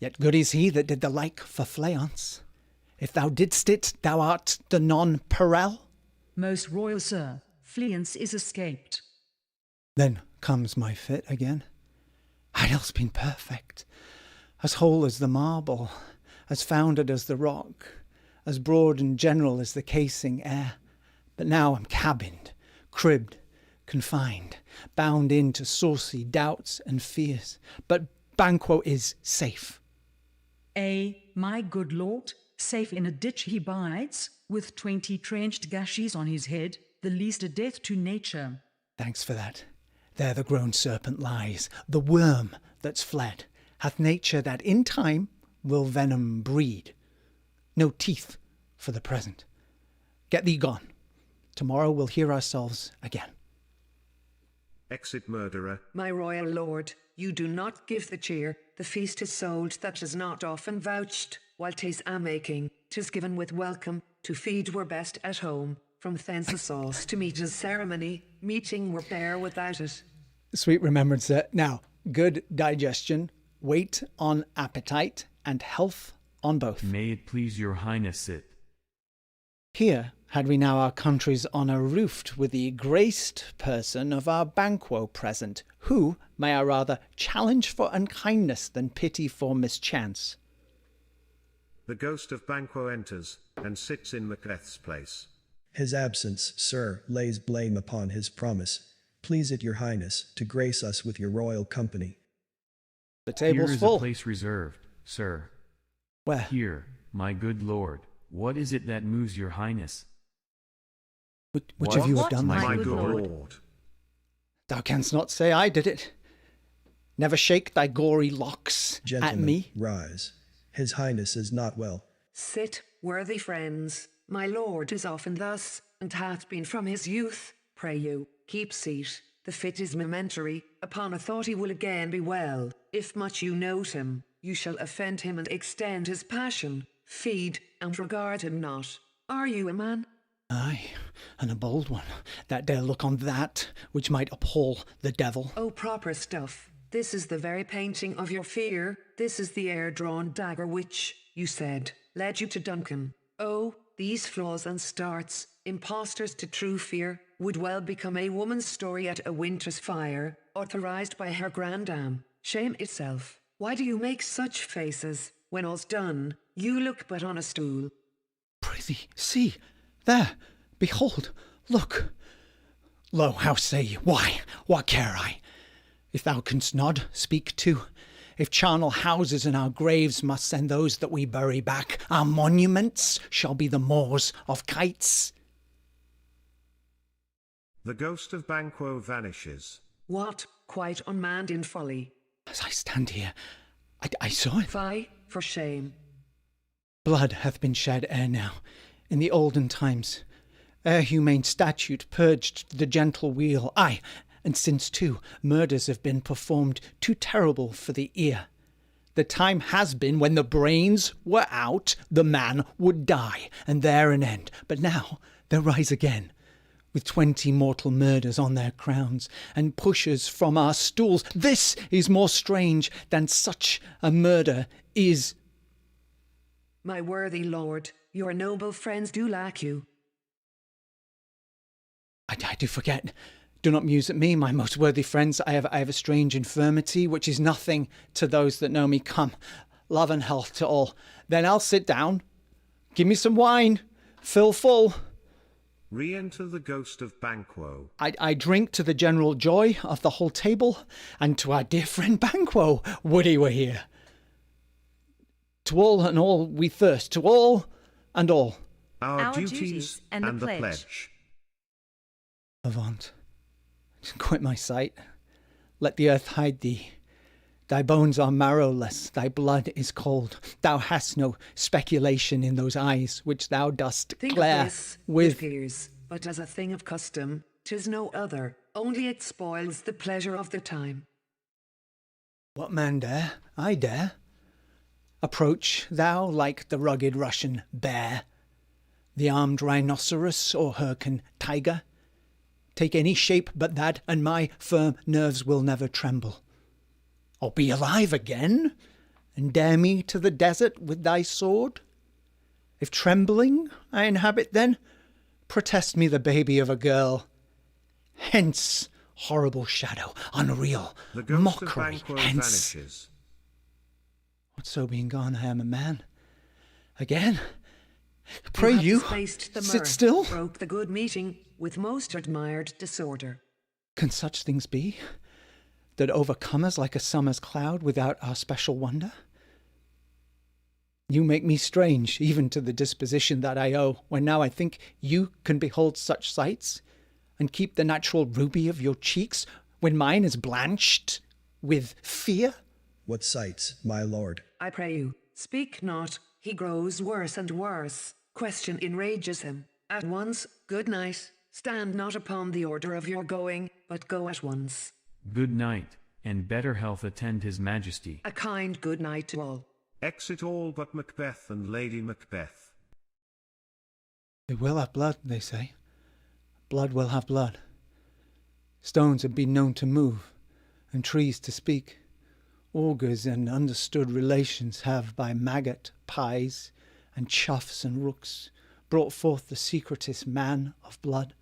Yet good is he that did the like for Fleance. If thou didst it, thou art the non-Perel. Most royal sir, Fleance is escaped. Then comes my fit again. Idle's been perfect, as whole as the marble, as founded as the rock, as broad and general as the casing air. But now I'm cabined, cribbed, confined, bound into saucy doubts and fears. But Banquo is safe. My good lord, safe in a ditch he bides, with 20 trenched gashes on his head, the least a death to nature. Thanks for that. There the grown serpent lies, the worm that's fled, hath nature that in time will venom breed. No teeth for the present. Get thee gone. Tomorrow we'll hear ourselves again. Exit murderer. My royal lord, you do not give the cheer. The feast is sold that is not often vouched. While 'tis a making, 'tis given with welcome. To feed were best at home. From thence a sauce to meat as ceremony. Meeting were bare without it. Sweet remembrance, sir. Now, good digestion, weight on appetite, and health on both. May it please your highness sit. Here had we now our country's honour roofed with the graced person of our Banquo present, who, may I rather, challenge for unkindness than pity for mischance. The ghost of Banquo enters, and sits in Macbeth's place. His absence, sir, lays blame upon his promise. Please it your highness to grace us with your royal company. The table's Here is full. a place reserved, sir. Where? Here, my good lord. What is it that moves your highness? Which of you have done my this? good lord? Thou canst not say I did it. Never shake thy gory locks Gentlemen, at me. rise. His highness is not well. Sit, worthy friends. My lord is often thus, and hath been from his youth. Pray you, keep seat. The fit is momentary. Upon a thought he will again be well. If much you note him, you shall offend him and extend his passion. Feed and regard him not. Are you a man? Aye, and a bold one, that dare look on that which might appall the devil. Oh, proper stuff. This is the very painting of your fear. This is the air-drawn dagger which, you said, led you to Duncan. Oh, these flaws and starts, impostors to true fear, would well become a woman's story at a winter's fire, authorized by her grandam. Shame itself. Why do you make such faces? When all's done, you look but on a stool. Prithee, see, there, behold, look. Lo, how say you? Why, what care I? If thou canst nod, speak too. If charnel houses and our graves must send those that we bury back, our monuments shall be the moors of kites. The ghost of Banquo vanishes. What? Quite unmanned in folly. As I stand here, I saw it. Fie, for shame. Blood hath been shed ere now, in the olden times, ere humane statute purged the gentle wheel, aye, and since too murders have been performed too terrible for the ear. The time has been when the brains were out, the man would die, and there an end. But now they rise again, with 20 mortal murders on their crowns, and pushers from our stools. This is more strange than such a murder is. My worthy lord, your noble friends do lack you. I do forget. Do not muse at me, my most worthy friends. I have a strange infirmity, which is nothing to those that know me. Come, love and health to all. Then I'll sit down. Give me some wine. Fill full. Re-enter the ghost of Banquo. I drink to the general joy of the whole table, and to our dear friend Banquo. Would he were here. To all and all we thirst. To all and all. Our duties and the pledge. Avaunt. Quit my sight. Let the earth hide thee. Thy bones are marrowless, thy blood is cold. Thou hast no speculation in those eyes which thou dost Think glare of this, with. it appears, but as a thing of custom, 'tis no other, only it spoils the pleasure of the time. What man dare? I dare. Approach thou like the rugged Russian bear, the armed rhinoceros or Hyrcan tiger. Take any shape but that, and my firm nerves will never tremble. Or be alive again, and dare me to the desert with thy sword? If trembling I inhabit then, protest me the baby of a girl. Hence, horrible shadow, unreal, The ghost mockery, of Banquo hence. vanishes. What so being gone, I am a man. Again? Pray have you, spaced the sit mirth, still. broke the good meeting with most admired disorder. Can such things be, that overcome us like a summer's cloud without our special wonder? You make me strange, even to the disposition that I owe, when now I think you can behold such sights, and keep the natural ruby of your cheeks, when mine is blanched with fear. What sights, my lord? I pray you, speak not. He grows worse and worse. Question enrages him. At once, good night. Stand not upon the order of your going, but go at once. Good night, and better health attend his majesty. A kind good night to all. Exit all but Macbeth and Lady Macbeth. It will have blood, they say. Blood will have blood. Stones have been known to move, and trees to speak. Augurs and understood relations have by maggot, pies, and choughs and rooks brought forth the secretest man of blood.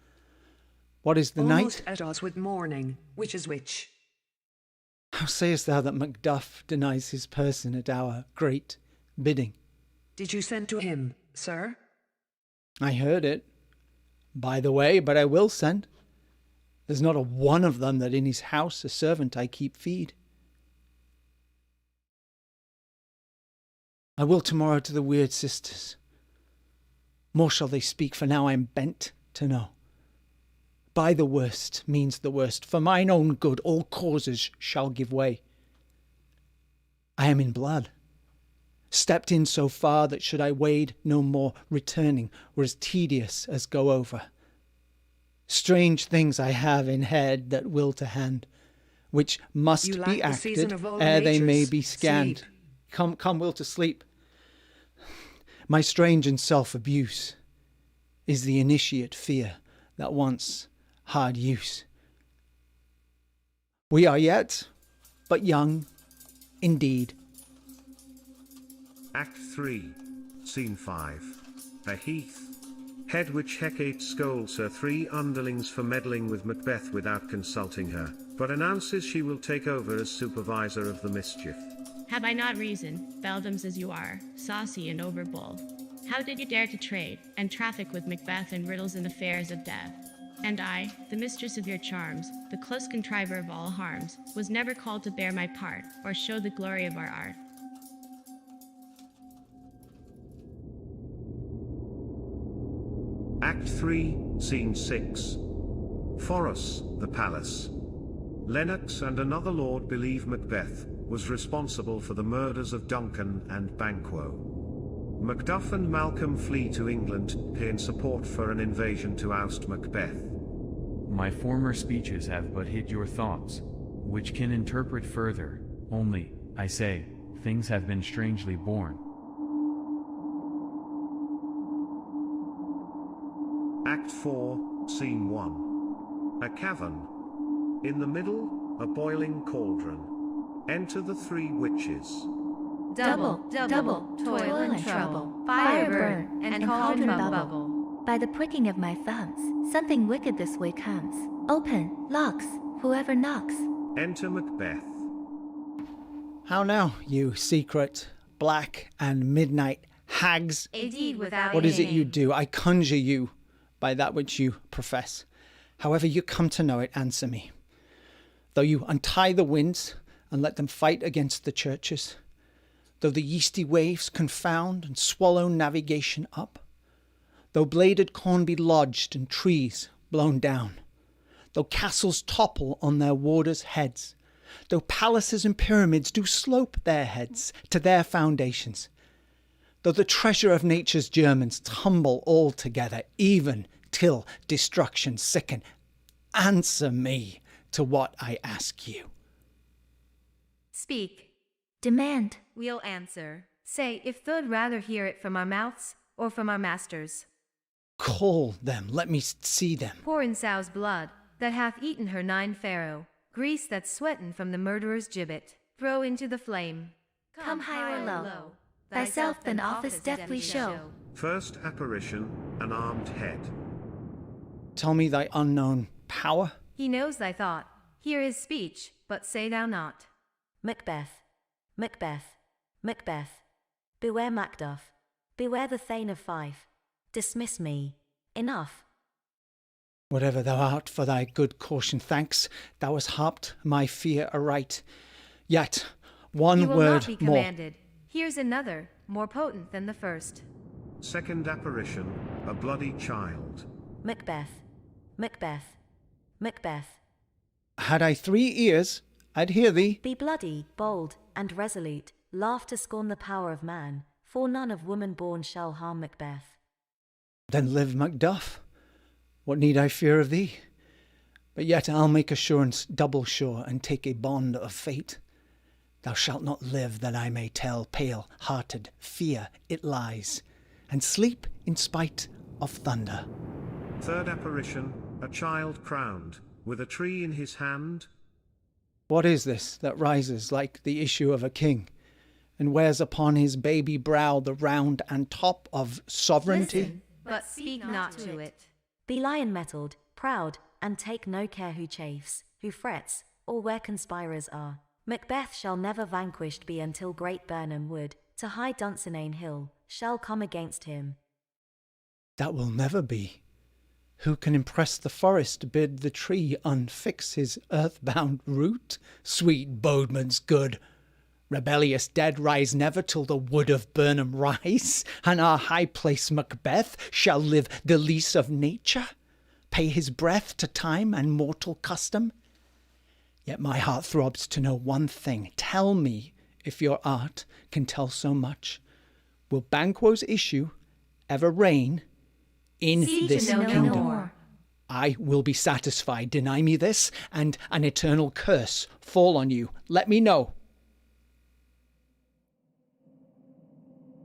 What is the Almost night? at odds with morning. Which is which? How sayest thou that Macduff denies his person at our great bidding? Did you send to him, sir? I heard it. By the way, but I will send. There's not a one of them that in his house a servant I keep feed. I will tomorrow to the weird sisters. More shall they speak, for now I am bent to know. By the worst means the worst, for mine own good all causes shall give way. I am in blood, stepped in so far that should I wade no more, returning were as tedious as go over. Strange things I have in head that will to hand, which must You be lack the acted season of all ere they may natures. be scanned. Sleep. Come, will to sleep. My strange and self-abuse is the initiate fear that wants hard use. We are yet but young, indeed. Act 3, Scene 5. A heath. Head which Hecate scolds her 3 underlings for meddling with Macbeth without consulting her, but announces she will take over as supervisor of the mischief. Have I not reason, beldams as you are, saucy and overbold? How did you dare to trade, and traffic with Macbeth in riddles and affairs of death? And I, the mistress of your charms, the close contriver of all harms, was never called to bear my part, or show the glory of our art. Act 3, Scene 6. Forres, the palace. Lennox and another lord believe Macbeth was responsible for the murders of Duncan and Banquo. Macduff and Malcolm flee to England, in support for an invasion to oust Macbeth. My former speeches have but hid your thoughts, which can interpret further, only, I say, things have been strangely born. Act 4, Scene 1. A cavern. In the middle, a boiling cauldron. Enter the 3 witches. Double, toil and trouble, fire burn, and cauldron bubble. By the pricking of my thumbs, something wicked this way comes. Open, locks, whoever knocks. Enter Macbeth. How now, you secret, black and midnight hags? A deed without What is it name. you do? I conjure you by that which you profess. However you come to know it, answer me. Though you untie the winds and let them fight against the churches, though the yeasty waves confound and swallow navigation up, though bladed corn be lodged and trees blown down, though castles topple on their warders' heads, though palaces and pyramids do slope their heads to their foundations, though the treasure of nature's germans tumble all together, even till destruction sicken, answer me to what I ask you. Speak. Demand. We'll answer. Say if thou'd rather hear it from our mouths or from our masters. Call them, let me see them. Pour in sow's blood that hath eaten her 9 pharaoh, grease that's sweatin' from the murderer's gibbet. Throw into the flame. Come high or low, thyself then office deftly show. First apparition, an armed head. Tell me thy unknown power. He knows thy thought. Hear his speech, but say thou not. Macbeth, Macbeth, Macbeth. Beware Macduff. Beware the Thane of Fife. Dismiss me. Enough. Whatever thou art, for thy good caution thanks, thou hast harped my fear aright. Yet, one you will word not be more. commanded. Here's another, more potent than the first. Second apparition, a bloody child. Macbeth, Macbeth, Macbeth. Had I 3 ears, I'd hear thee. Be bloody, bold, and resolute. Laugh to scorn the power of man, for none of woman born shall harm Macbeth. Then live, Macduff. What need I fear of thee? But yet I'll make assurance double sure, and take a bond of fate. Thou shalt not live, that I may tell pale-hearted fear it lies, and sleep in spite of thunder. Third apparition, a child crowned, with a tree in his hand. What is this that rises like the issue of a king, and wears upon his baby brow the round and top of sovereignty? Listen, but speak not to it. Be lion-mettled, proud, and take no care who chafes, who frets, or where conspirers are. Macbeth shall never vanquished be until great Burnham wood, to high Dunsinane hill, shall come against him. That will never be. Who can impress the forest, bid the tree unfix his earthbound root? Sweet Bodman's good. Rebellious dead rise never till the wood of Burnham rise, and our high place Macbeth shall live the lease of nature, pay his breath to time and mortal custom. Yet my heart throbs to know one thing. Tell me, if your art can tell so much, will Banquo's issue ever reign in this kingdom? I will be satisfied. Deny me this, and an eternal curse fall on you. Let me know.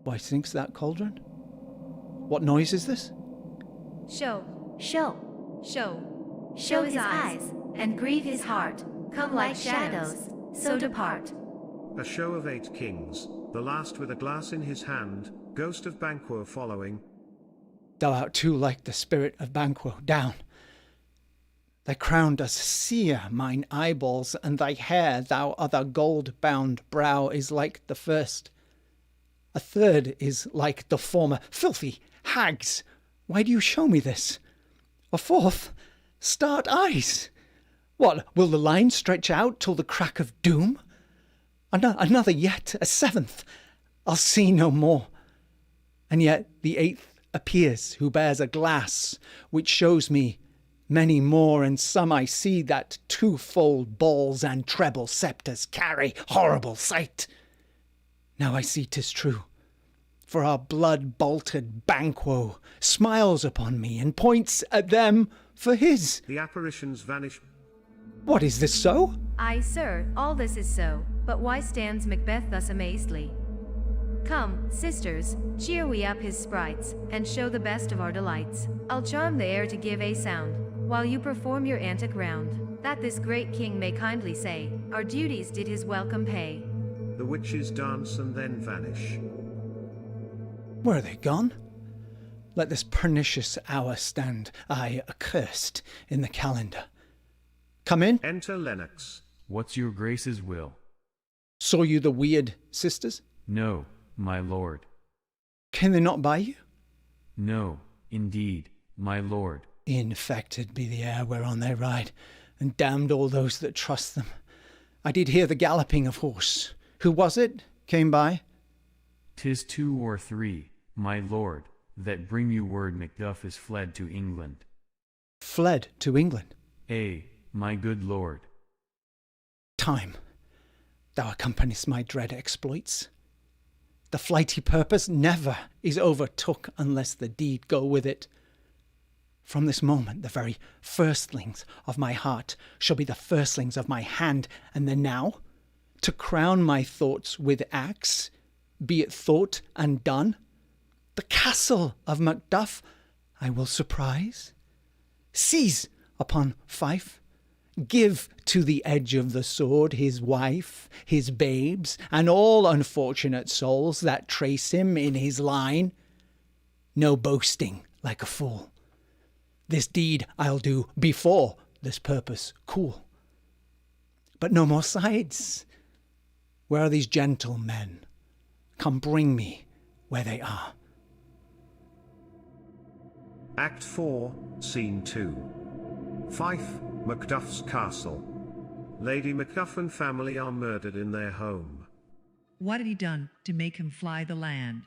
Why sinks that cauldron? What noise is this? Show, Show, show, show his eyes, and grieve his heart. Come like shadows, so depart. A show of 8 kings, the last with a glass in his hand, ghost of Banquo following. Thou art too like the spirit of Banquo. Down. Thy crown does sear mine eyeballs, and thy hair, thou other gold-bound brow, is like the first. A third is like the former. Filthy hags, why do you show me this? A fourth, start eyes. What, will the line stretch out till the crack of doom? Another yet, a 7th, I'll see no more. And yet the 8th appears, who bears a glass, which shows me many more, and some I see that twofold balls and treble sceptres carry. Horrible sight! Now I see 'tis true, for our blood-bolted Banquo smiles upon me and points at them for his. The apparitions vanish. What, is this so? Aye, sir, all this is so, but why stands Macbeth thus amazedly? Come, sisters, cheer we up his sprites, and show the best of our delights. I'll charm the air to give a sound, while you perform your antic round, that this great king may kindly say, our duties did his welcome pay. The witches dance and then vanish. Where are they gone? Let this pernicious hour stand, aye, accursed, in the calendar. Come in. Enter Lennox. What's your grace's will? Saw you the weird sisters? No, my lord. Came they not by you? No, indeed, my lord. Infected be the air whereon they ride, and damned all those that trust them. I did hear the galloping of horse. Who was it came by? 'Tis 2 or 3, my lord, that bring you word Macduff is fled to England. Fled to England? Ay, my good lord. Time, thou accompaniest my dread exploits. The flighty purpose never is overtook unless the deed go with it. From this moment the very firstlings of my heart shall be the firstlings of my hand, and then now, to crown my thoughts with acts, be it thought and done, the castle of Macduff I will surprise, seize upon Fife, give to the edge of the sword his wife, his babes, and all unfortunate souls that trace him in his line. No boasting like a fool. This deed I'll do before this purpose cool. But no more sides. Where are these gentlemen? Come bring me where they are. Act 4, Scene 2. Fife, Macduff's castle. Lady Macduff and family are murdered in their home. What had he done to make him fly the land?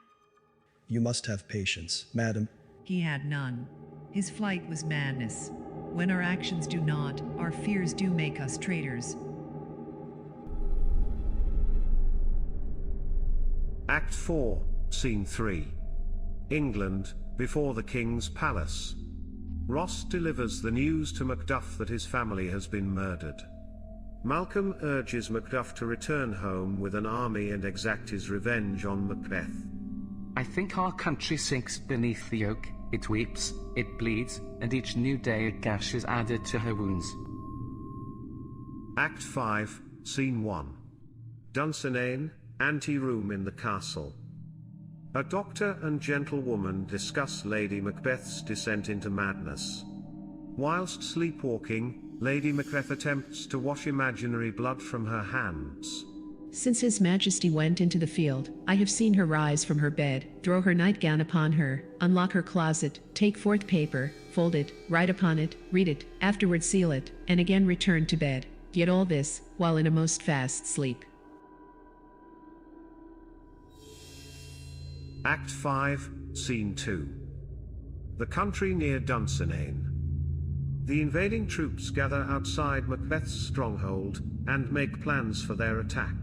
You must have patience, madam. He had none. His flight was madness. When our actions do not, our fears do make us traitors. Act 4, Scene 3. England, before the king's palace. Ross delivers the news to Macduff that his family has been murdered. Malcolm urges Macduff to return home with an army and exact his revenge on Macbeth. I think our country sinks beneath the yoke, it weeps, it bleeds, and each new day a gash is added to her wounds. Act 5, Scene 1. Dunsinane, ante-room in the castle. A doctor and gentlewoman discuss Lady Macbeth's descent into madness. Whilst sleepwalking, Lady Macbeth attempts to wash imaginary blood from her hands. Since His Majesty went into the field, I have seen her rise from her bed, throw her nightgown upon her, unlock her closet, take forth paper, fold it, write upon it, read it, afterward seal it, and again return to bed, yet all this, while in a most fast sleep. Act 5, Scene 2. The country near Dunsinane. The invading troops gather outside Macbeth's stronghold, and make plans for their attack.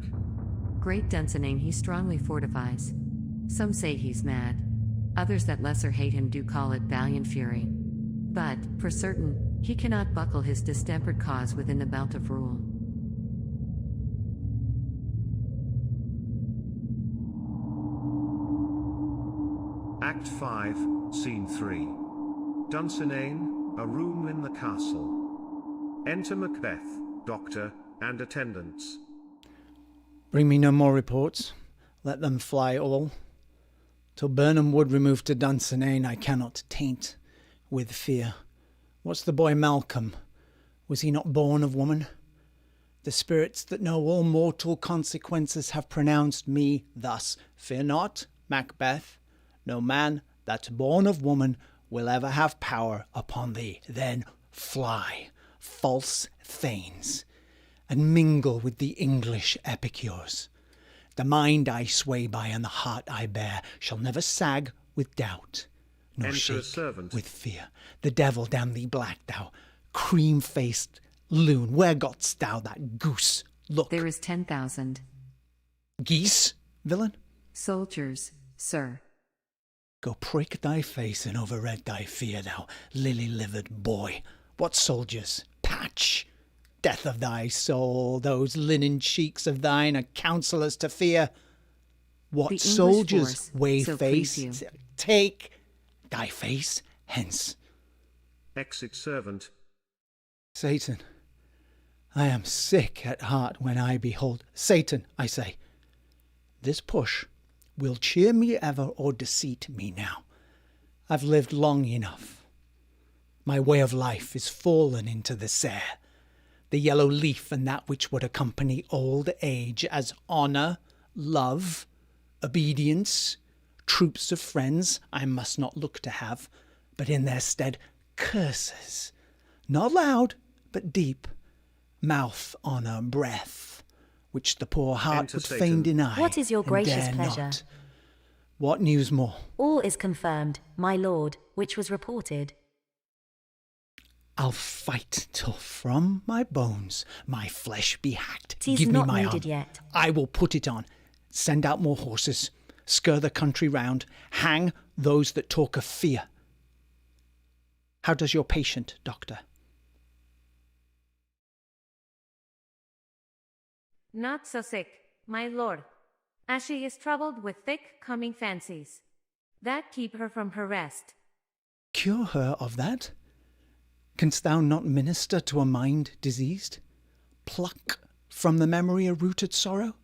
Great Dunsinane he strongly fortifies. Some say he's mad. Others that lesser hate him do call it valiant fury. But, for certain, he cannot buckle his distempered cause within the belt of rule. Act 5, Scene 3. Dunsinane, a room in the castle. Enter Macbeth, doctor, and attendants. Bring me no more reports. Let them fly all. Till Birnam Wood removed to Dunsinane, I cannot taint with fear. What's the boy Malcolm? Was he not born of woman? The spirits that know all mortal consequences have pronounced me thus. Fear not, Macbeth. No man that's born of woman will ever have power upon thee. Then fly, false thanes, and mingle with the English epicures. The mind I sway by and the heart I bear shall never sag with doubt, nor Enter shake a servant. with fear. The devil damn thee black, thou cream-faced loon. Where got'st thou that goose? Look. There is 10,000. Geese, villain? Soldiers, sir. Go prick thy face and overread thy fear, thou lily-livered boy. What soldiers? Patch! Death of thy soul, those linen cheeks of thine are counsellors to fear. What The English soldiers, force, whey-face? so please you. Take thy face hence. Exit servant. Satan, I am sick at heart when I behold Satan, I say. This push will cheer me ever or deceit me now. I've lived long enough. My way of life is fallen into the sere, the yellow leaf and that which would accompany old age as honour, love, obedience, troops of friends I must not look to have, but in their stead curses, not loud, but deep, mouth, honour, breath, which the poor heart Enter would Satan. fain deny. What is your and gracious dare pleasure? not. What news more? All is confirmed, my lord, which was reported. I'll fight till from my bones my flesh be hacked. 'Tis Give me not my needed arm. yet. I will put it on. Send out more horses. Scur the country round. Hang those that talk of fear. How does your patient, doctor? Not so sick, my lord, as she is troubled with thick coming fancies, that keep her from her rest. Cure her of that? Canst thou not minister to a mind diseased? Pluck from the memory a rooted sorrow?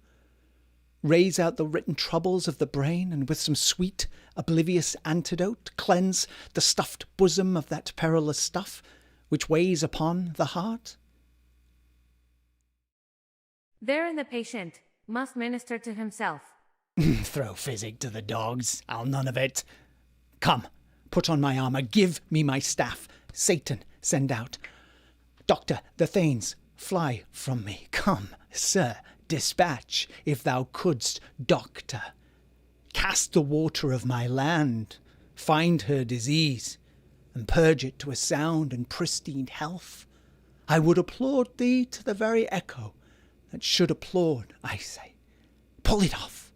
Raise out the written troubles of the brain, and with some sweet, oblivious antidote cleanse the stuffed bosom of that perilous stuff which weighs upon the heart? Therein the patient must minister to himself. Throw physic to the dogs, I'll none of it. Come, put on my armour, give me my staff. Satan, send out. Doctor, the thanes, fly from me. Come, sir, dispatch, if thou couldst, doctor. Cast the water of my land, find her disease, and purge it to a sound and pristine health. I would applaud thee to the very echo that should applaud, I say. Pull it off.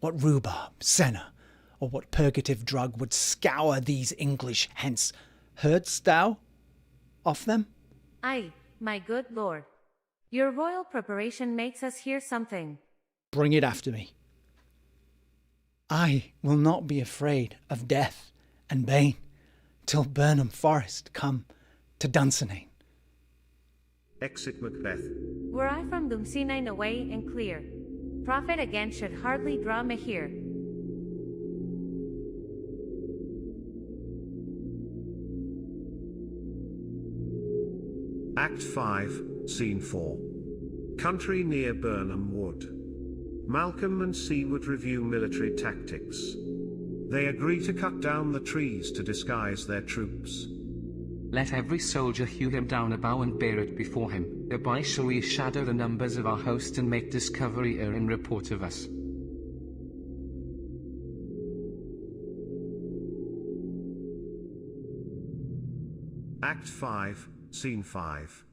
What rhubarb, senna, or what purgative drug would scour these English hence? Heardst thou of them? Aye, my good lord. Your royal preparation makes us hear something. Bring it after me. I will not be afraid of death and bane till Burnham Forest come to Dunsinane. Exit Macbeth. Were I from Dunsinane away and clear, prophet again should hardly draw me here. Act 5, Scene 4. Country near Burnham Wood. Malcolm and Seward review military tactics. They agree to cut down the trees to disguise their troops. Let every soldier hew him down a bough and bear it before him, thereby shall we shadow the numbers of our host and make discovery ere in report of us. Act 5, Scene 5.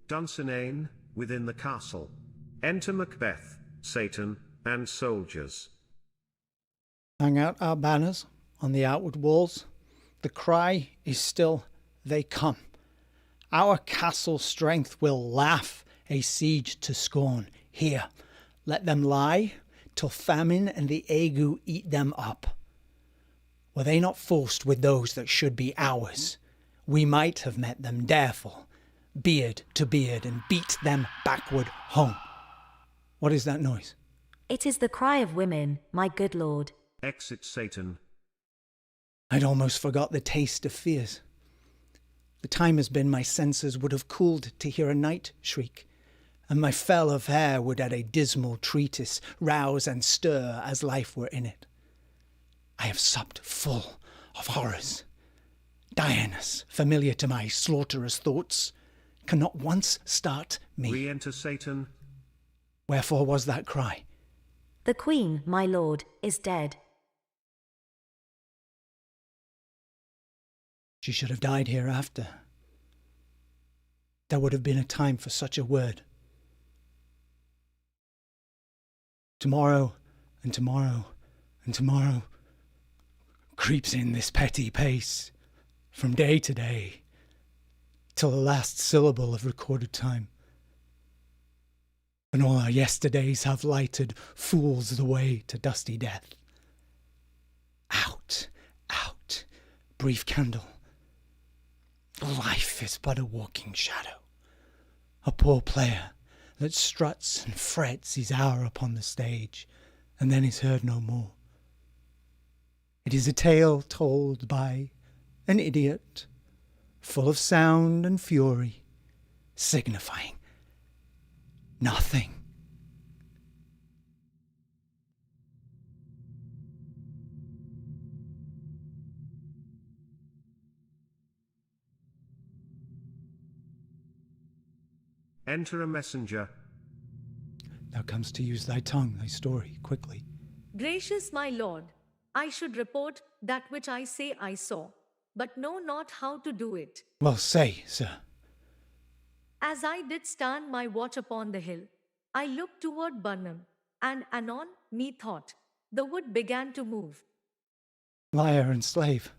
Dunsinane, within the castle. Enter Macbeth, Satan, and soldiers. Hang out our banners on the outward walls. The cry is still, they come. Our castle strength will laugh a siege to scorn. Here, let them lie, till famine and the ague eat them up. Were they not forced with those that should be ours, we might have met them dareful, beard to beard, and beat them backward home. What is that noise? It is the cry of women, my good lord. Exit Satan. I'd almost forgot the taste of fears. The time has been my senses would have cooled to hear a night shriek, and my fell of hair would at a dismal treatise rouse and stir as life were in it. I have supped full of horrors. Dianus, familiar to my slaughterous thoughts, cannot once start me. Re-enter Satan. Wherefore was that cry? The queen, my lord, is dead. She should have died hereafter. There would have been a time for such a word. Tomorrow, and tomorrow, and tomorrow creeps in this petty pace, from day to day, till the last syllable of recorded time. And all our yesterdays have lighted fools the way to dusty death. Out, out, brief candle. Life is but a walking shadow, a poor player that struts and frets his hour upon the stage, and then is heard no more. It is a tale told by an idiot, full of sound and fury, signifying nothing. Enter a messenger. Thou comest to use thy tongue, thy story, quickly. Gracious my lord, I should report that which I say I saw, but know not how to do it. Well, say, sir. As I did stand my watch upon the hill, I looked toward Burnham, and anon, methought, the wood began to move. Liar and slave.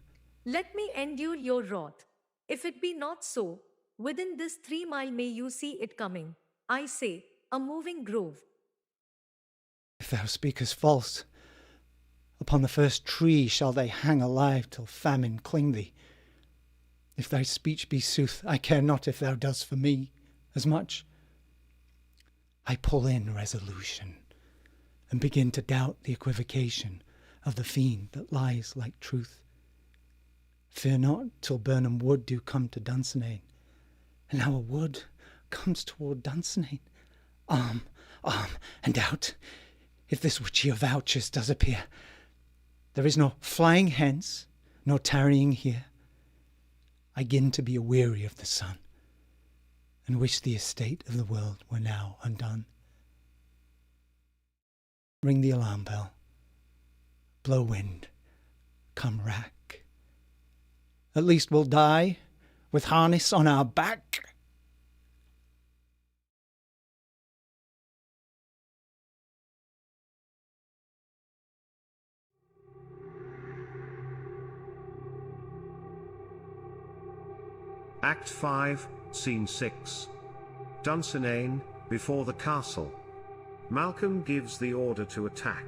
Let me endure your wrath. If it be not so, within this 3 mile may you see it coming. I say, a moving grove. If thou speakest false, upon the first tree shall they hang alive till famine cling thee. If thy speech be sooth, I care not if thou dost for me as much. I pull in resolution, and begin to doubt the equivocation of the fiend that lies like truth. Fear not till Birnam Wood do come to Dunsinane, and our wood comes toward Dunsinane. Arm, and out, if this which ye vouchers does appear. There is no flying hence, nor tarrying here. I gin to be aweary of the sun, and wish the estate of the world were now undone. Ring the alarm bell, blow wind, come rack. At least we'll die with harness on our back. Act 5, Scene 6. Dunsinane, before the castle. Malcolm gives the order to attack.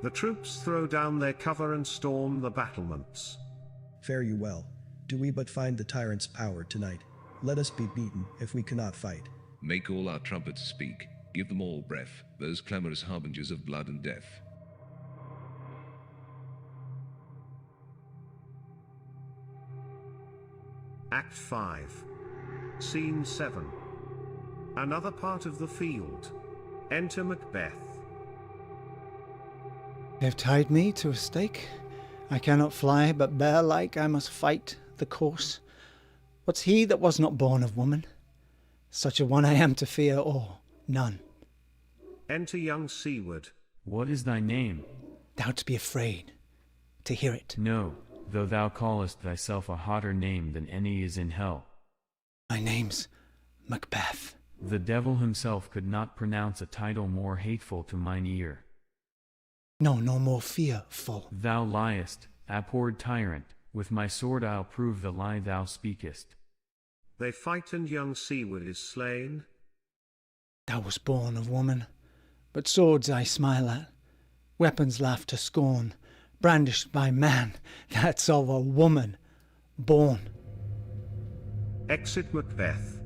The troops throw down their cover and storm the battlements. Fare you well. Do we but find the tyrant's power tonight? Let us be beaten if we cannot fight. Make all our trumpets speak. Give them all breath, those clamorous harbingers of blood and death. Act 5. Scene 7. Another part of the field. Enter Macbeth. They have tied me to a stake. I cannot fly, but bear-like I must fight the course. What's he that was not born of woman? Such a one I am to fear, or none. Enter young Seaward. What is thy name? Thou to be afraid to hear it. No, though thou callest thyself a hotter name than any is in hell. My name's Macbeth. The devil himself could not pronounce a title more hateful to mine ear. No more fearful. Thou liest, abhorred tyrant, with my sword I'll prove the lie thou speakest. They fight and young Seaward is slain. Thou wast born of woman, but swords I smile at, weapons laugh to scorn, brandished by man, that's of a woman born. Exit Macbeth.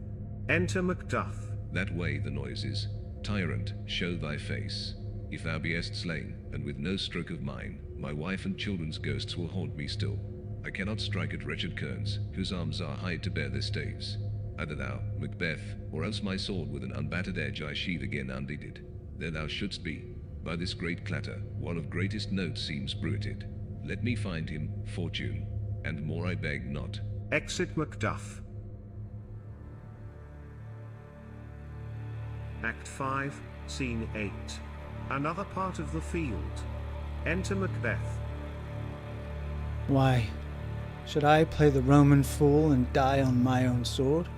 Enter Macduff. That way the noise is. Tyrant, show thy face. If thou beest slain, and with no stroke of mine, my wife and children's ghosts will haunt me still. I cannot strike at wretched kerns, whose arms are high to bear their staves. Either thou, Macbeth, or else my sword with an unbattered edge I sheathe again undeeded. There thou shouldst be. By this great clatter, one of greatest note seems bruited. Let me find him, fortune, and more I beg not. Exit Macduff. Act 5, Scene 8. Another part of the field. Enter Macbeth. Why, should I play the Roman fool and die on my own sword?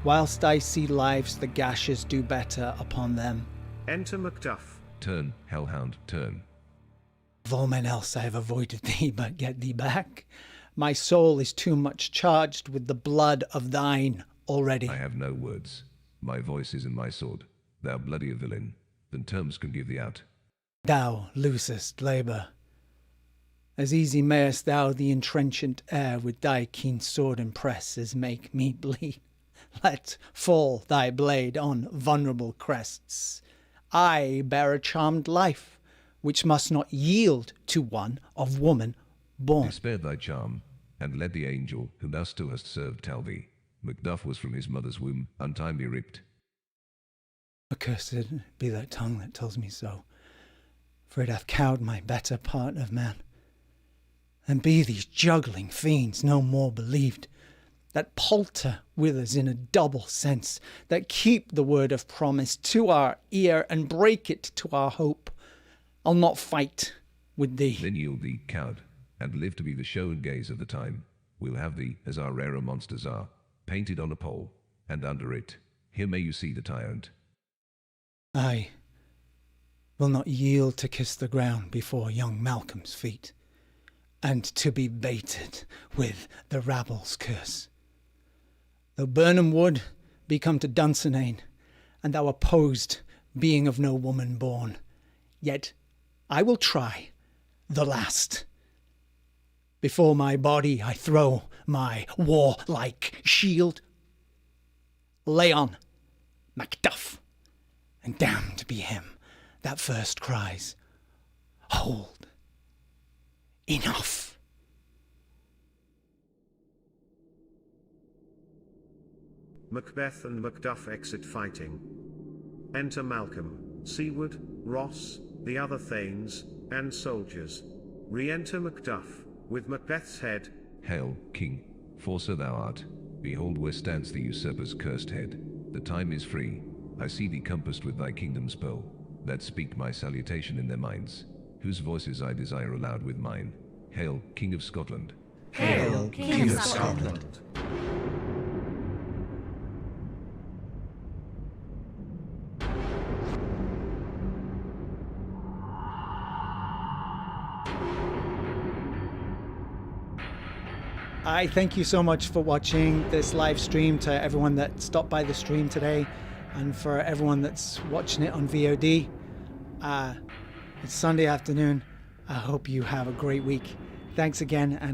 Whilst I see lives the gashes do better upon them. Enter Macduff. Turn, hellhound, turn. Of all men else I have avoided thee, but get thee back. My soul is too much charged with the blood of thine already. I have no words. My voice is in my sword. Thou bloodier villain, than terms can give thee out. Thou loosest labour. As easy mayest thou the entrenchant air with thy keen sword impress as make me bleed. Let fall thy blade on vulnerable crests. I bear a charmed life, which must not yield to one of woman born. Spare thy charm, and let the angel whom thou still hast served tell thee, Macduff was from his mother's womb untimely ripped. Accursed be that tongue that tells me so, for it hath cowed my better part of man. And be these juggling fiends no more believed, that palter with us in a double sense, that keep the word of promise to our ear and break it to our hope. I'll not fight with thee. Then yield thee, coward, and live to be the show and gaze of the time. We'll have thee, as our rarer monsters are, painted on a pole, and under it, here may you see the tyrant. I will not yield to kiss the ground before young Malcolm's feet, and to be baited with the rabble's curse. Though Birnam Wood be come to Dunsinane, and thou opposed, being of no woman born, yet I will try the last. Before my body I throw my warlike shield. Lay on, Macduff, and damned be him that first cries, hold, enough. Macbeth and Macduff exit fighting. Enter Malcolm, Seward, Ross, the other thanes, and soldiers. Re-enter Macduff, with Macbeth's head. Hail, King, for so thou art. Behold where stands the usurper's cursed head. The time is free. I see thee compassed with thy kingdom's bow. That speak my salutation in their minds, whose voices I desire aloud with mine. Hail, King of Scotland. Hail, King of Scotland. I thank you so much for watching this live stream, to everyone that stopped by the stream today, and for everyone that's watching it on VOD. It's Sunday afternoon. I hope you have a great week. Thanks again, and